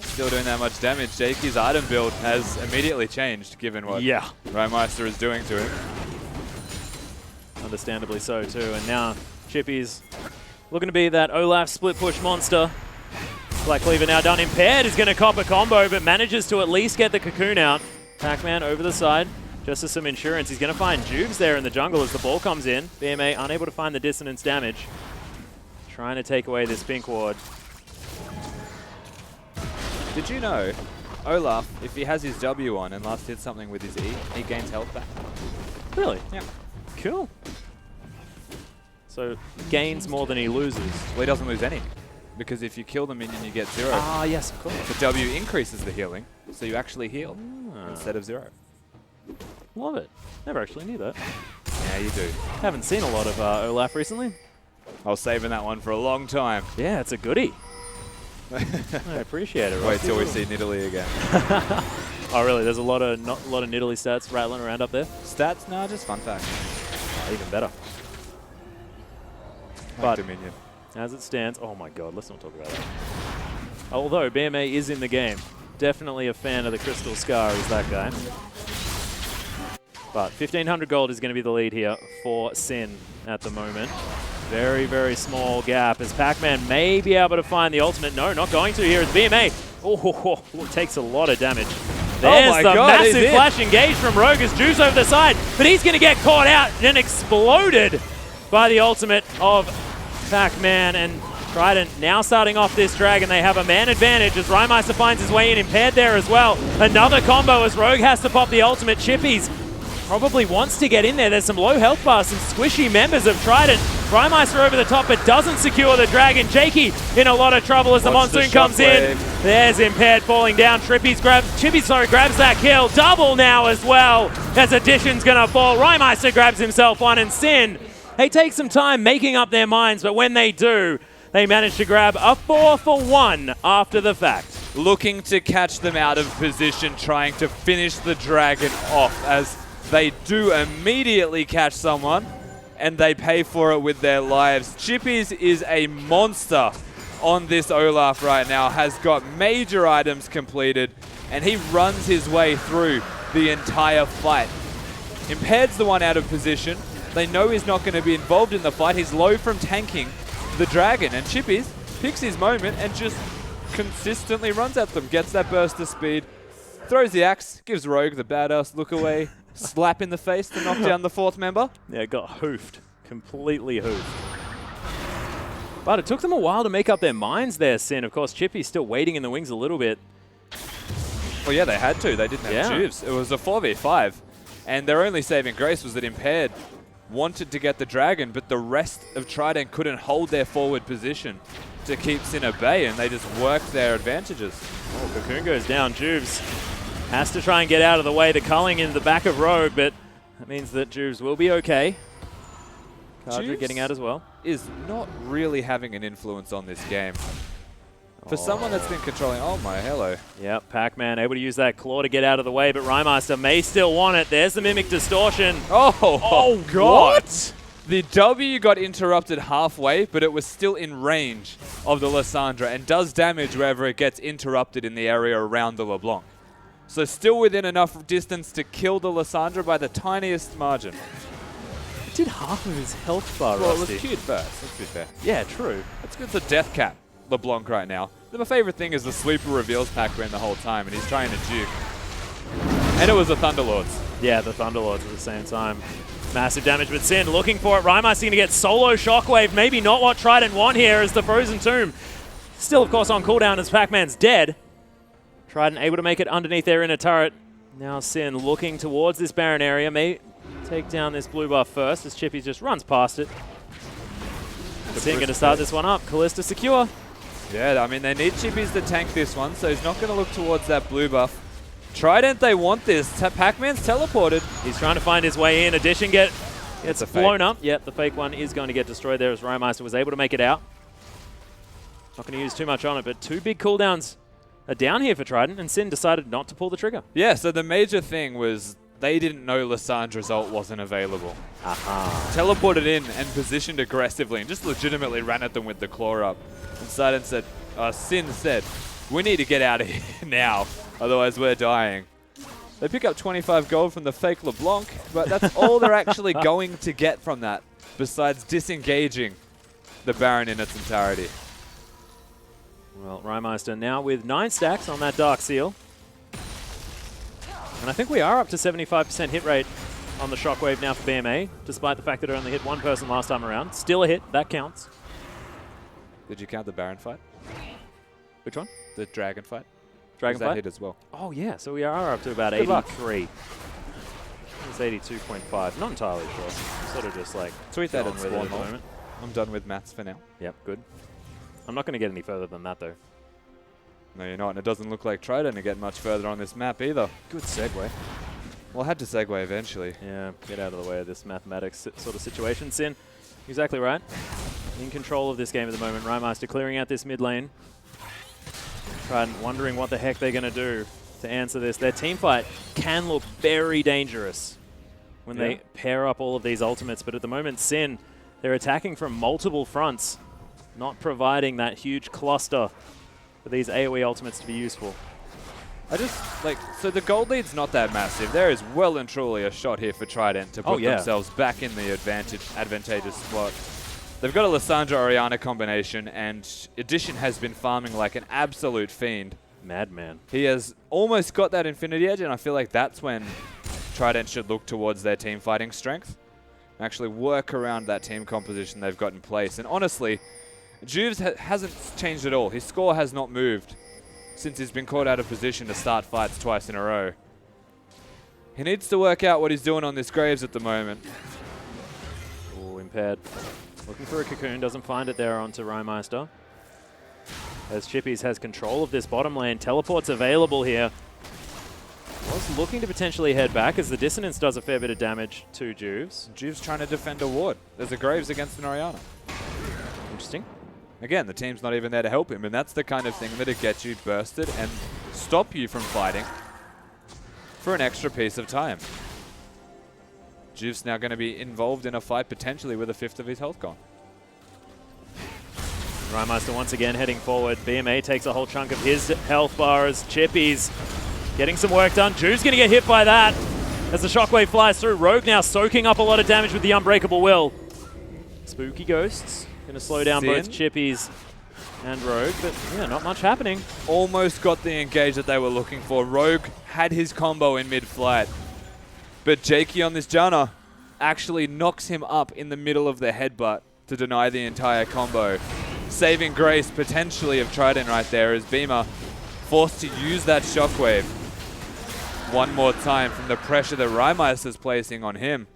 Still doing that much damage. Jakey's item build has immediately changed given what Rymeister is doing to him. Understandably so too. And now Chippy's looking to be that Olaf split push monster. Black Cleaver now done. Impaired is going to cop a combo, but manages to at least get the Cocoon out. Pac-Man over the side. Just as some insurance. He's going to find Juves there in the jungle as the ball comes in. BMA unable to find the dissonance damage. Trying to take away this pink ward. Did you know Olaf, if he has his W on and last hit something with his E, he gains health back? Really? Yeah. Cool. So gains more than he loses. Well, he doesn't lose any. Because if you kill the minion, you get 0. Ah, yes, of course. The W increases the healing, so you actually heal instead of 0. Love it. Never actually knew that. Yeah, you do. Haven't seen a lot of Olaf recently. I was saving that one for a long time. Yeah, it's a goodie. I appreciate it. Wait till we see Nidalee again. Oh, really? There's a lot of Nidalee stats rattling around up there? Stats? No, just fun fact. Even better. But Dominion. As it stands, oh my god, let's not talk about that. Although BMA is in the game, definitely a fan of the Crystal Scar is that guy. But 1,500 gold is going to be the lead here for Sin at the moment. Very, very small gap as Pac-Man may be able to find the ultimate. No, not going to here as BMA. Oh, it takes a lot of damage. There's the massive flash engage from Rogue as Juice over the side, but he's going to get caught out and exploded by the ultimate of Pac-Man. And Trident now starting off this dragon. They have a man advantage as Rymeister finds his way in, impaired there as well. Another combo as Rogue has to pop the ultimate. Chippies probably wants to get in there. There's some low health bars, some squishy members of Trident. Rymeister over the top, but doesn't secure the dragon. Jakey in a lot of trouble as the Monsoon comes in. There's Impaired falling down. Chippy's grabs that kill. Double now as well as Addition's gonna fall. Rymeister grabs himself one, and Sin, they take some time making up their minds, but when they do, they manage to grab a 4-for-1 after the fact. Looking to catch them out of position, trying to finish the dragon off as they do immediately catch someone, and they pay for it with their lives. Chippies is a monster on this Olaf right now, has got major items completed, and he runs his way through the entire fight. Impaired's the one out of position. They know he's not going to be involved in the fight. He's low from tanking the dragon, and Chippies picks his moment and just consistently runs at them, gets that burst of speed, throws the axe, gives Rogue the badass look away, slap in the face to knock down the 4th member. Yeah, got hoofed. Completely hoofed. But it took them a while to make up their minds there, Sin. Of course, Chippy's still waiting in the wings a little bit. Well, yeah, they had to. They didn't have Juves. It was a 4v5. And their only saving grace was that Impaired wanted to get the Dragon, but the rest of Trident couldn't hold their forward position to keep Sin at bay, and they just worked their advantages. Oh, Cocoon goes down. Juves has to try and get out of the way. The culling in the back of Rogue, but that means that Juves will be okay. Cardra getting out as well. Is not really having an influence on this game. For someone that's been controlling... Oh my, hello. Yep, Pac-Man able to use that claw to get out of the way, but Rymeister may still want it. There's the Mimic Distortion. Oh God. What? The W got interrupted halfway, but it was still in range of the Lissandra and does damage wherever it gets interrupted in the area around the LeBlanc. So still within enough distance to kill the Lissandra by the tiniest margin. It did half of his health bar, Well, Rusty. it was cute first, let's be fair. Yeah, true. It's good to death cap LeBlanc right now. My favorite thing is the sweeper reveals Pac-Man the whole time, and he's trying to juke. And it was the Thunderlords. Yeah, the Thunderlords at the same time. Massive damage with Sin, looking for it. Rymeister going to get solo Shockwave. Maybe not what Trident want here as the Frozen Tomb. Still, of course, on cooldown as Pac-Man's dead. Trident able to make it underneath their inner turret. Now Sin looking towards this Baron area. May take down this blue buff first as Chippy just runs past it. Sin going to start this one up. Callista secure. Yeah, I mean, they need Chippies to tank this one, so he's not going to look towards that blue buff. Trident, they want this. Pac-Man's teleported. He's trying to find his way in. Addition gets a blown fake. up. Yep, the fake one is going to get destroyed there as Rymeister was able to make it out. Not going to use too much on it, but two big cooldowns are down here for Trident, and Sin decided not to pull the trigger. Yeah, so the major thing was they didn't know Lissandra's ult wasn't available. Aha. Teleported in and positioned aggressively and just legitimately ran at them with the claw up. And Sin said, we need to get out of here now, otherwise we're dying. They pick up 25 gold from the fake LeBlanc, but that's all they're actually going to get from that, besides disengaging the Baron in its entirety. Well, Rymeister now with 9 stacks on that Dark Seal. And I think we are up to 75% hit rate on the Shockwave now for BMA, despite the fact that it only hit one person last time around. Still a hit, that counts. Did you count the Baron fight? Which one? The Dragon fight? Dragon that fight? hit as well. Oh yeah, so we are up to about Good 83. It's 82.5, not entirely sure. Sort of just like Tweet that going and with it at spawn the more. moment. I'm done with maths for now. Yep, good. I'm not going to get any further than that though. No, you're not, and it doesn't look like Trident to get much further on this map either. Good segue. Well, I had to segue eventually. Yeah, get out of the way of this mathematics sort of situation. Sin, exactly right. In control of this game at the moment. Rymeister clearing out this mid lane. Trident wondering what the heck they're going to do to answer this. Their team fight can look very dangerous when they pair up all of these ultimates, but at the moment, Sin, they're attacking from multiple fronts, not providing that huge cluster for these AoE ultimates to be useful. So the gold lead's not that massive. There is well and truly a shot here for Trident to put themselves back in the advantageous spot. They've got a Lissandra-Orianna combination, and Addition has been farming like an absolute fiend. Madman. He has almost got that Infinity Edge, and I feel like that's when Trident should look towards their team fighting strength. Actually work around that team composition they've got in place. And honestly, Juves hasn't changed at all. His score has not moved since he's been caught out of position to start fights twice in a row. He needs to work out what he's doing on this Graves at the moment. Oh, Impaired. Looking for a Cocoon, doesn't find it there onto Rymeister. As Chippies has control of this bottom lane, teleport's available here. Was looking to potentially head back as the Dissonance does a fair bit of damage to Juves. Juves trying to defend a ward. There's a Graves against an Orianna. Interesting. Again, the team's not even there to help him, and that's the kind of thing that'll get you bursted and stop you from fighting for an extra piece of time. Juve's now going to be involved in a fight potentially with a fifth of his health gone. Rymeister once again heading forward. BMA takes a whole chunk of his health bar as Chippies getting some work done. Juve's going to get hit by that as the Shockwave flies through. Rogue now soaking up a lot of damage with the Unbreakable Will. Spooky Ghosts going to slow down both Chippies and Rogue, but yeah, not much happening. Almost got the engage that they were looking for. Rogue had his combo in mid-flight, but Jakey on this Janna actually knocks him up in the middle of the headbutt to deny the entire combo. saving grace potentially of Trident right there as Beamer forced to use that shockwave one more time from the pressure that Rymeister's placing on him.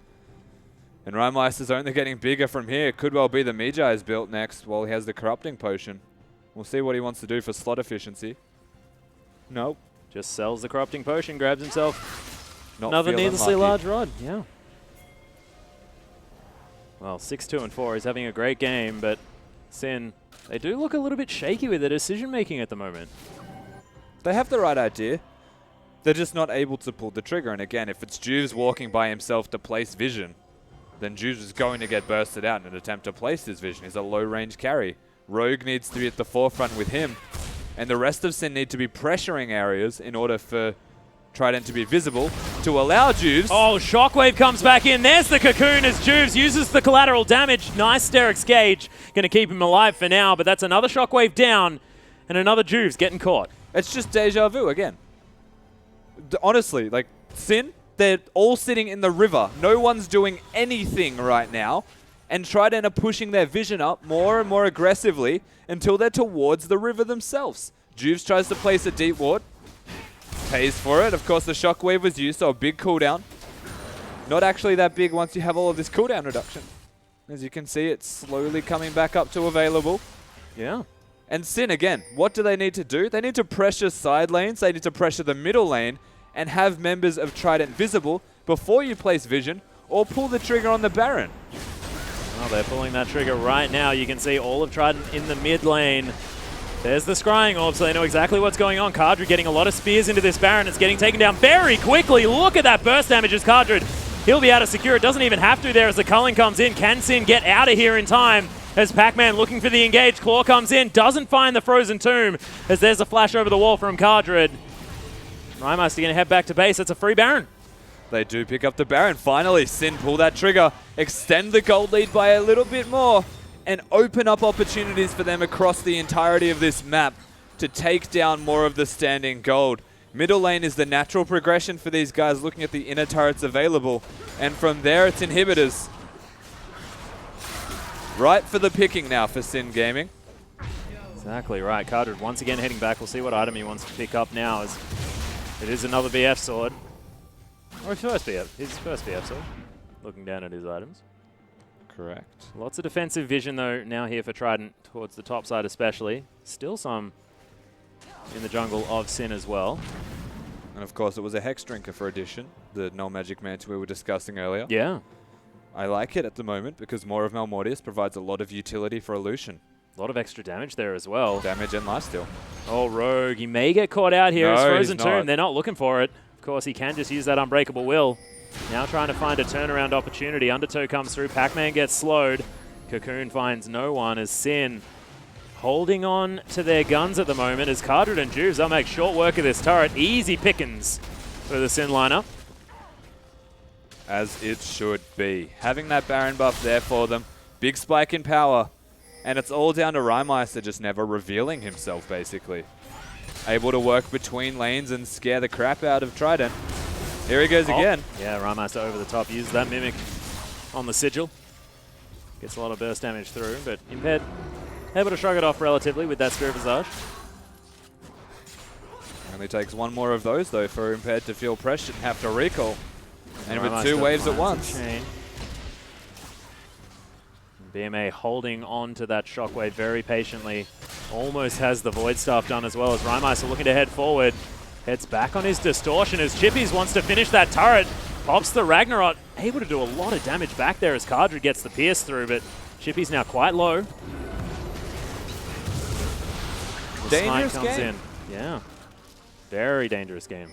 And Rymeister's only getting bigger from here. Could well be the Mejai's built next while he has the corrupting potion. We'll see what he wants to do for slot efficiency. Nope. Just sells the corrupting potion, grabs himself Not another needlessly lucky. large rod. Yeah. Well, 6-2 and 4. He's having a great game, but Sin, they do look a little bit shaky with their decision making at the moment. They have the right idea. They're just not able to pull the trigger. And again, if it's Juves walking by himself to place vision, then Juves is going to get bursted out in an attempt to place his vision. He's a low-range carry. Rogue needs to be at the forefront with him. And the rest of Sin need to be pressuring areas in order for Trident to be visible to allow Juves. Oh, Shockwave comes back in. There's the cocoon as Juves uses the collateral damage. Nice Derek's gauge. Going to keep him alive for now, but that's another Shockwave down and another Juves getting caught. It's just deja vu again. Honestly, like, Sin, they're all sitting in the river. No one's doing anything right now. And Trident are pushing their vision up more and more aggressively until they're towards the river themselves. Juves tries to place a deep ward. Pays for it. Of course, the shockwave was used, so a big cooldown. Not actually that big once you have all of this cooldown reduction. As you can see, it's slowly coming back up to available. Yeah. And Sin, again, what do they need to do? They need to pressure side lanes. They need to pressure the middle lane and have members of Trident visible before you place vision or pull the trigger on the Baron. Well, they're pulling that trigger right now. You can see all of Trident in the mid lane. There's the scrying orb, so they know exactly what's going on. Cardred getting a lot of spears into this Baron. It's getting taken down very quickly. Look at that burst damage as Cardred. He'll be able to secure it. Doesn't even have to there as the culling comes in. Can Sin get out of here in time? As Pac-Man looking for the engage. Claw comes in. Doesn't find the frozen tomb as there's a flash over the wall from Cardred. Rymeister going to head back to base. That's a free Baron. They do pick up the Baron. Finally, Sin pull that trigger, extend the gold lead by a little bit more, and open up opportunities for them across the entirety of this map to take down more of the standing gold. Middle lane is the natural progression for these guys looking at the inner turrets available, and from there it's inhibitors. Right for the picking now for Sin Gaming. Exactly right. Cardred once again heading back. We'll see what item he wants to pick up now as it is another BF sword. Or his first BF sword. Looking down at his items. Correct. Lots of defensive vision, though, now here for Trident, towards the top side especially. Still some in the jungle of Sin as well. And of course, it was a Hex Drinker for addition, the Null Magic Mantle we were discussing earlier. Yeah. I like it at the moment because more of Malmortius provides a lot of utility for Illusion. A lot of extra damage there as well. Damage and lifesteal. Oh, Rogue. He may get caught out here as No, Frozen he's not. Tomb. They're not looking for it. Of course, he can just use that Unbreakable Will. Now trying to find a turnaround opportunity. Undertow comes through. Pac-Man gets slowed. Cocoon finds no one as Sin holding on to their guns at the moment as Cardred and Juves, they'll make short work of this turret. Easy pickings for the Sin lineup. As it should be. Having that Baron buff there for them. Big spike in power. And it's all down to Rymeister just never revealing himself, basically. Able to work between lanes and scare the crap out of Trident. Here he goes again. Yeah, Rymeister over the top. Uses that Mimic on the Sigil. Gets a lot of burst damage through, but Impaired able to shrug it off relatively with that Spirit Visage. Only takes one more of those, though, for Impaired to feel pressured and have to recall. And with Rymeister two waves at finds once. a chain. BMA holding on to that Shockwave very patiently. Almost has the Void Staff done as well as Rymeister looking to head forward. Heads back on his Distortion as Chippies wants to finish that turret. Pops the Ragnarok. Able to do a lot of damage back there as Cardred gets the Pierce through, but Chippy's now quite low. The Dangerous Smite comes game. in. Yeah. Very dangerous game.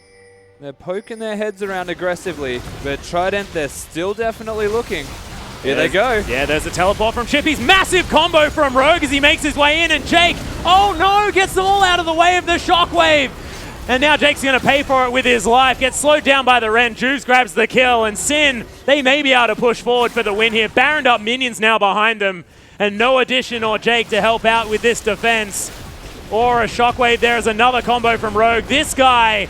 They're poking their heads around aggressively, but Trident, they're still definitely looking. Here they go. Yeah, there's a teleport from Chippy's. Massive combo from Rogue as he makes his way in, and Jake, oh no, gets them all out of the way of the Shockwave. And now Jake's going to pay for it with his life. Gets slowed down by the Ren. Juves grabs the kill, and Sin, they may be able to push forward for the win here. Baroned up minions now behind them, and no Addition or Jake to help out with this defense. Or a Shockwave. There's another combo from Rogue. This guy,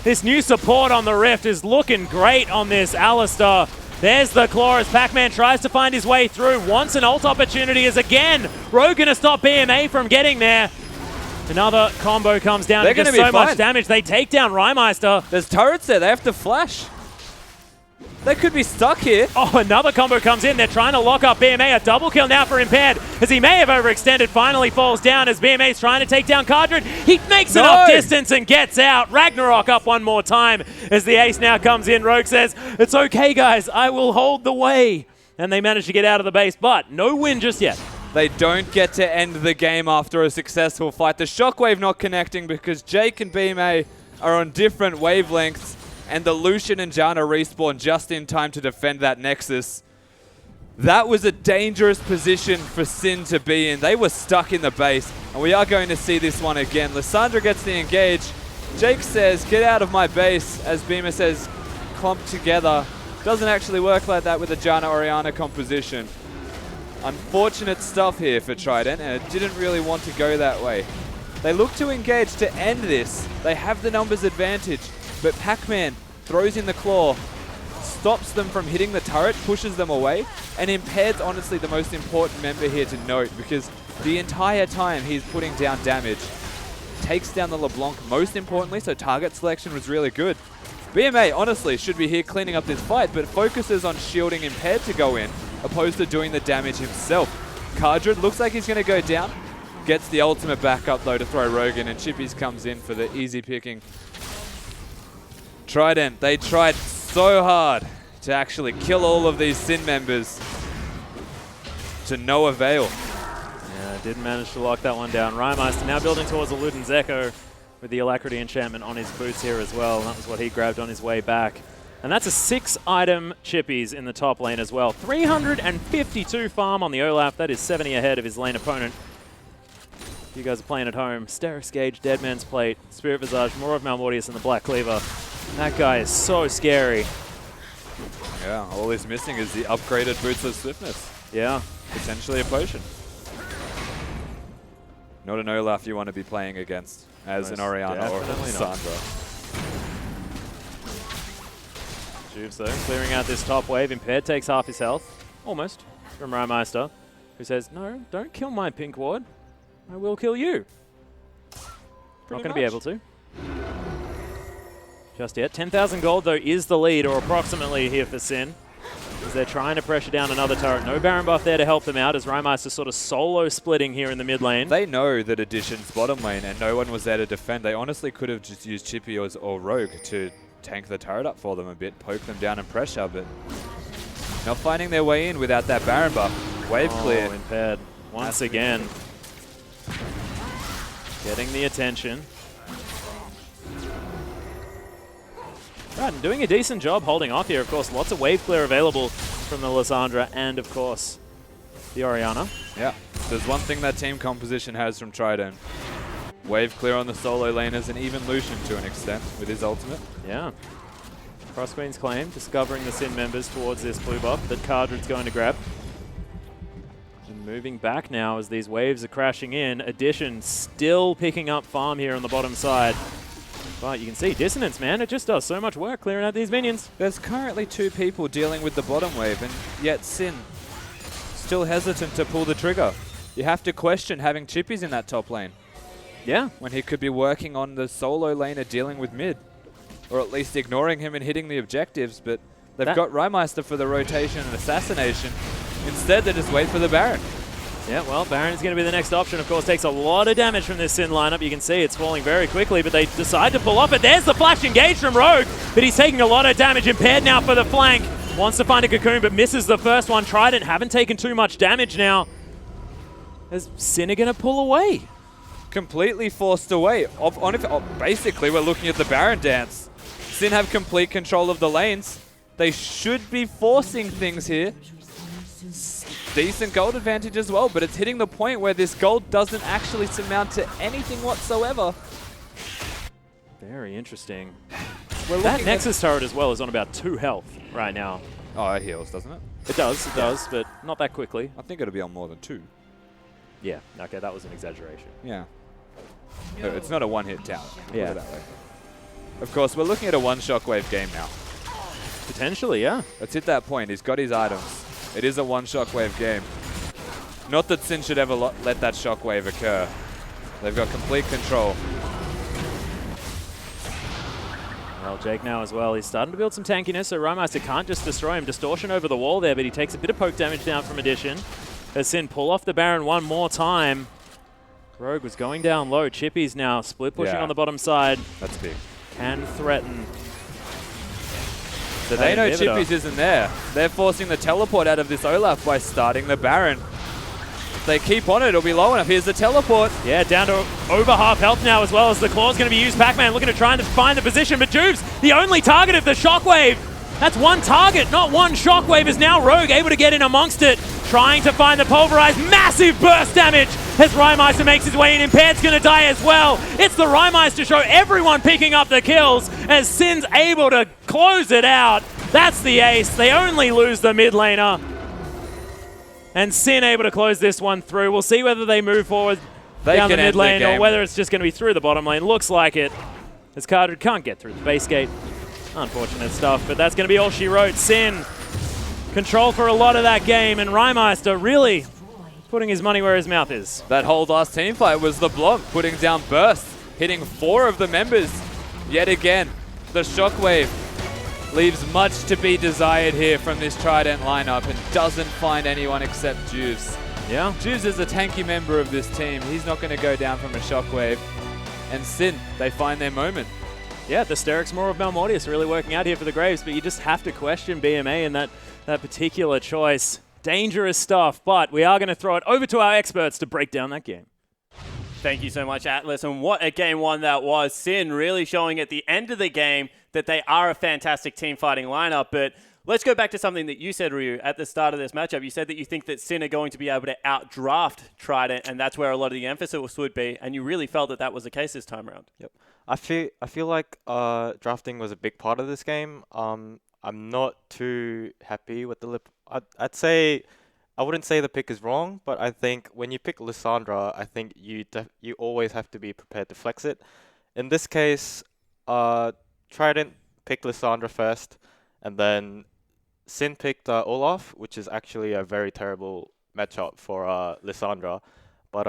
this new support on the Rift is looking great on this Alistar. There's the claw as Pac-Man tries to find his way through. Wants an ult opportunity as again, Rogue gonna stop BMA from getting there. Another combo comes down. They're gonna be so much fine. damage. They take down Rymeister. There's turrets there. They have to flash. They could be stuck here. Oh, another combo comes in. They're trying to lock up BMA. A double kill now for Impaired as he may have overextended. Finally falls down as BMA is trying to take down Cardred. He makes enough distance and gets out. Ragnarok up one more time as the ace now comes in. Rogue says, it's okay, guys. I will hold the way. And they manage to get out of the base, but no win just yet. They don't get to end the game after a successful fight. The Shockwave not connecting because Jake and BMA are on different wavelengths. And the Lucian and Janna respawn just in time to defend that Nexus. That was a dangerous position for Sin to be in. They were stuck in the base, and we are going to see this one again. Lissandra gets the engage. Jake says, get out of my base, as Beamer says, clump together. Doesn't actually work like that with the Janna-Orianna composition. Unfortunate stuff here for Trident, and it didn't really want to go that way. They look to engage to end this. They have the numbers advantage. But Pac-Man throws in the claw, stops them from hitting the turret, pushes them away, and Impaired's honestly the most important member here to note because the entire time he's putting down damage, takes down the LeBlanc most importantly, so target selection was really good. BMA honestly should be here cleaning up this fight, but focuses on shielding Impaired to go in, opposed to doing the damage himself. Cardred looks like he's going to go down, gets the ultimate backup though to throw Rogan, and Chippies comes in for the easy picking. Trident, they tried so hard to actually kill all of these Sin members to no avail. Yeah, didn't manage to lock that one down. Rymeister now building towards a Luden's Echo with the Alacrity enchantment on his boots here as well. And that was what he grabbed on his way back. And that's a 6-item Chippies in the top lane as well. 352 farm on the Olaf. That is 70 ahead of his lane opponent. If you guys are playing at home, Sterix Gage, Dead Man's Plate, Spirit Visage, more of Malmortius, and the Black Cleaver. That guy is so scary. Yeah, all he's missing is the upgraded Boots of Swiftness. Yeah. Potentially a potion. Not an Olaf you want to be playing against as an Orianna or a Lissandra. Juves though, clearing out this top wave. Impaired takes half his health. Almost. From Rymeister, who says, no, don't kill my pink ward. I will kill you. Not going to be able to. Just yet. 10,000 gold, though, is the lead, or approximately here for Sin. As they're trying to pressure down another turret. No Baron buff there to help them out, as Rymeister's sort of solo splitting here in the mid lane. They know that Addition's bottom lane, and no one was there to defend. They honestly could have just used Chippy or Rogue to tank the turret up for them a bit, poke them down and pressure, but not finding their way in without that Baron buff. Wave clear. Impaired once again. Getting the attention. Right, and doing a decent job holding off here. Of course, lots of wave clear available from the Lissandra and, of course, the Orianna. Yeah, there's one thing that team composition has from Trident. Wave clear on the solo laners and even Lucian to an extent with his ultimate. Yeah. Cross Queen's Claim, discovering the Sin members towards this blue buff that Cardred's going to grab. And moving back now as these waves are crashing in. Addition still picking up farm here on the bottom side. But you can see Dissonance, man. It just does so much work clearing out these minions. There's currently 2 people dealing with the bottom wave, and yet Sin still hesitant to pull the trigger. You have to question having Chippies in that top lane. Yeah. When he could be working on the solo laner dealing with mid. Or at least ignoring him and hitting the objectives, but they've got Rymeister for the rotation and assassination. Instead, they just wait for the Baron. Yeah, well, Baron is going to be the next option. Of course, takes a lot of damage from this Sin lineup. You can see it's falling very quickly, but they decide to pull off it. There's the flash engage from Rogue, but he's taking a lot of damage. Impaired now for the flank. Wants to find a cocoon, but misses the first one. Trident haven't taken too much damage now. Is Sin going to pull away? Completely forced away. Basically, we're looking at the Baron dance. Sin have complete control of the lanes. They should be forcing things here. Decent gold advantage as well, but it's hitting the point where this gold doesn't actually amount to anything whatsoever. Very interesting. That Nexus turret as well is on about 2 health right now. Oh, it heals, doesn't it? It does, but not that quickly. I think it'll be on more than 2. Yeah, okay, that was an exaggeration. Yeah. No, it's not a one-hit town. Yeah. Put it that way. Of course, we're looking at a 1 Shockwave game now. Potentially, yeah. Let's hit that point. He's got his items. It is a one shockwave game. Not that Sin should ever let that shockwave occur. They've got complete control. Well, Jake now as well. He's starting to build some tankiness, so Rymeister can't just destroy him. Distortion over the wall there, but he takes a bit of poke damage down from Addition. As Sin pull off the Baron one more time. Rogue was going down low. Chippy's now split pushing on the bottom side. That's big. Can threaten. So they know Chippy's isn't there. They're forcing the teleport out of this Olaf by starting the Baron. If they keep on it, it'll be low enough. Here's the teleport. Yeah, down to over half health now as well as the claw's going to be used. Pac-Man looking to try and find the position, but Juve's the only target of the shockwave. That's one target, not one shockwave. Is now Rogue able to get in amongst it, trying to find the pulverize. Massive burst damage as Rymeister makes his way in. Impaired's going to die as well. It's the Rymeister show. Everyone picking up the kills as Sin's able to close it out. That's the ace. They only lose the mid laner. And Sin able to close this one through. We'll see whether they move forward down the mid lane or whether it's just going to be through the bottom lane. Looks like it, as Carter can't get through the base gate. Unfortunate stuff, but that's going to be all she wrote. Sin, control for a lot of that game, and Rymeister really putting his money where his mouth is. That whole last team fight was LeBlanc putting down Burst, hitting 4 of the members. Yet again, the Shockwave leaves much to be desired here from this Trident lineup and doesn't find anyone except Juves. Yeah. Juves is a tanky member of this team. He's not going to go down from a Shockwave. And Sin, they find their moment. Yeah, the Sterix more of Malmortius really working out here for the Graves, but you just have to question BMA in that particular choice. Dangerous stuff, but we are going to throw it over to our experts to break down that game. Thank you so much, Atlas. And what a game one that was. Sin really showing at the end of the game that they are a fantastic team fighting lineup. But let's go back to something that you said, Ryu, at the start of this matchup. You said that you think that Sin are going to be able to outdraft Trident, and that's where a lot of the emphasis would be. And you really felt that that was the case this time around. Yep. I feel like drafting was a big part of this game. I'm not too happy with the I'd say I wouldn't say the pick is wrong, but I think when you pick Lissandra, I think you always have to be prepared to flex it. In this case, Trident picked Lissandra first, and then Sin picked Olaf, which is actually a very terrible matchup for Lissandra. But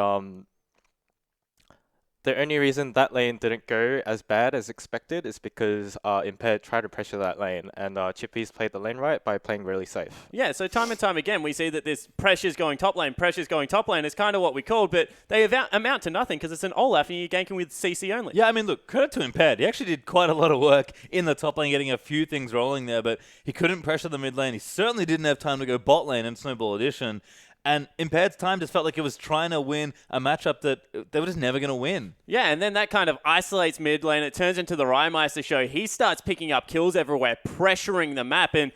the only reason that lane didn't go as bad as expected is because Impaired tried to pressure that lane, and Chippy's played the lane right by playing really safe. Yeah, so time and time again, we see that this pressure's going top lane is kind of what we called, but they amount to nothing because it's an Olaf and you're ganking with CC only. Yeah, I mean, look, credit to Impaired. He actually did quite a lot of work in the top lane, getting a few things rolling there, but he couldn't pressure the mid lane. He certainly didn't have time to go bot lane in Snowball Edition. And Impaired's time just felt like it was trying to win a matchup that they were just never going to win. Yeah, and then that kind of isolates mid lane. It turns into the Rymeister show. He starts picking up kills everywhere, pressuring the map. And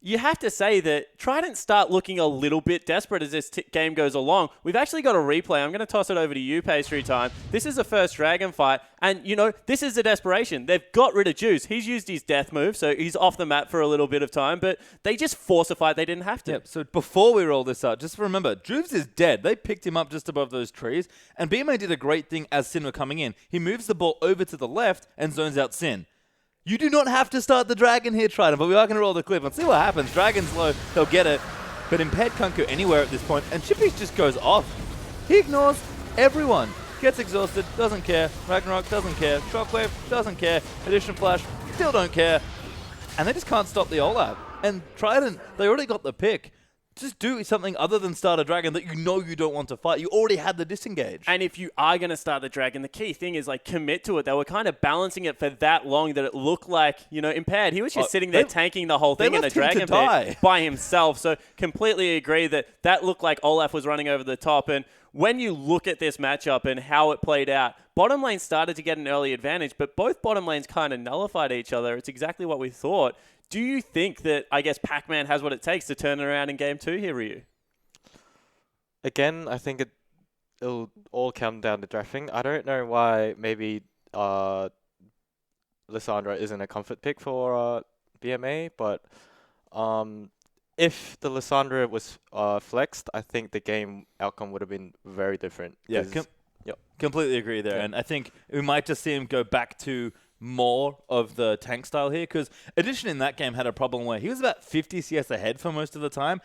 you have to say that Trident start looking a little bit desperate as this game goes along. We've actually got a replay. I'm going to toss it over to you, Pastry Time. This is the first Dragon fight, and, you know, this is the desperation. They've got rid of Juice. He's used his death move, so he's off the map for a little bit of time, but they just force a fight they didn't have to. Yep, so before we roll this out, just remember, Juves is dead. They picked him up just above those trees, and BMA did a great thing as Sin were coming in. He moves the ball over to the left and zones out Sin. You do not have to start the Dragon here, Trident, but we are going to roll the clip and see what happens. Dragon's low, they'll get it. But Impaired can't go anywhere at this point, and Chippy just goes off. He ignores everyone. Gets exhausted, doesn't care. Ragnarok doesn't care. Shockwave doesn't care. Addition Flash still don't care. And they just can't stop the Olaf. And Trident, they already got the pick. Just do something other than start a Dragon that you know you don't want to fight. You already had the disengage. And if you are going to start the Dragon, the key thing is, like, commit to it. They were kind of balancing it for that long that it looked like, you know, Impaired. He was just sitting there tanking the whole thing in the Dragon pit by himself. So completely agree that looked like Olaf was running over the top. And when you look at this matchup and how it played out, bottom lane started to get an early advantage, but both bottom lanes kind of nullified each other. It's exactly what we thought. Do you think that, I guess, Pac-Man has what it takes to turn it around in Game 2 here, Ryu? Again, I think it'll all come down to drafting. I don't know why maybe Lissandra isn't a comfort pick for BMA, but if the Lissandra was flexed, I think the game outcome would have been very different. Yeah, completely agree there. And I think we might just see him go back to more of the tank style here, because Edition in that game had a problem where he was about 50 CS ahead for most of the time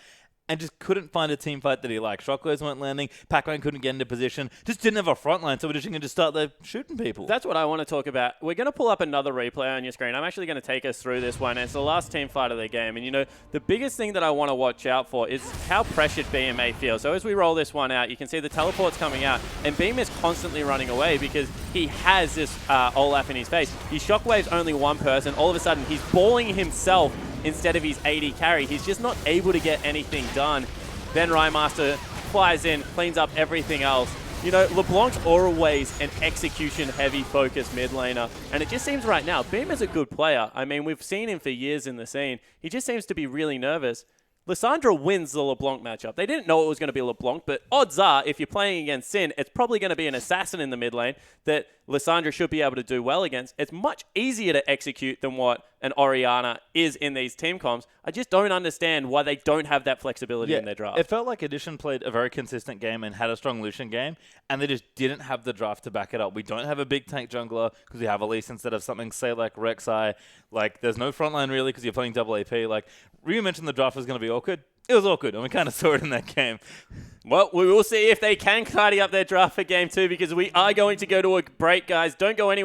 and just couldn't find a team fight that he liked. Shockwaves weren't landing, Pac-Man couldn't get into position, just didn't have a front line, so Edition could just start there shooting people. That's what I want to talk about. We're going to pull up another replay on your screen. I'm actually going to take us through this one, and it's the last team fight of the game. And, you know, the biggest thing that I want to watch out for is how pressured BMA feels. So as we roll this one out, you can see the teleport's coming out, and Beam is constantly running away because he has this Olaf in his face. His Shockwave's only one person. All of a sudden, he's balling himself instead of his AD carry. He's just not able to get anything done. Then Rymaster flies in, cleans up everything else. You know, LeBlanc's always an execution-heavy focused mid laner, and it just seems right now, Beam is a good player. I mean, we've seen him for years in the scene. He just seems to be really nervous. Lissandra wins the LeBlanc matchup. They didn't know it was going to be LeBlanc, but odds are, if you're playing against Sin, it's probably going to be an assassin in the mid lane that Lissandra should be able to do well against. It's much easier to execute than what an Orianna is in these team comps. I just don't understand why they don't have that flexibility in their draft. It felt like Edition played a very consistent game and had a strong Lucian game, and they just didn't have the draft to back it up. We don't have a big tank jungler because we have Elise instead of something, say, like Rek'Sai. Like, there's no frontline really because you're playing double AP. Like, Ryu mentioned the draft was going to be awkward. It was awkward, and we kind of saw it in that game. Well, we will see if they can tidy up their draft for game 2 because we are going to go to a break, guys. Don't go anywhere.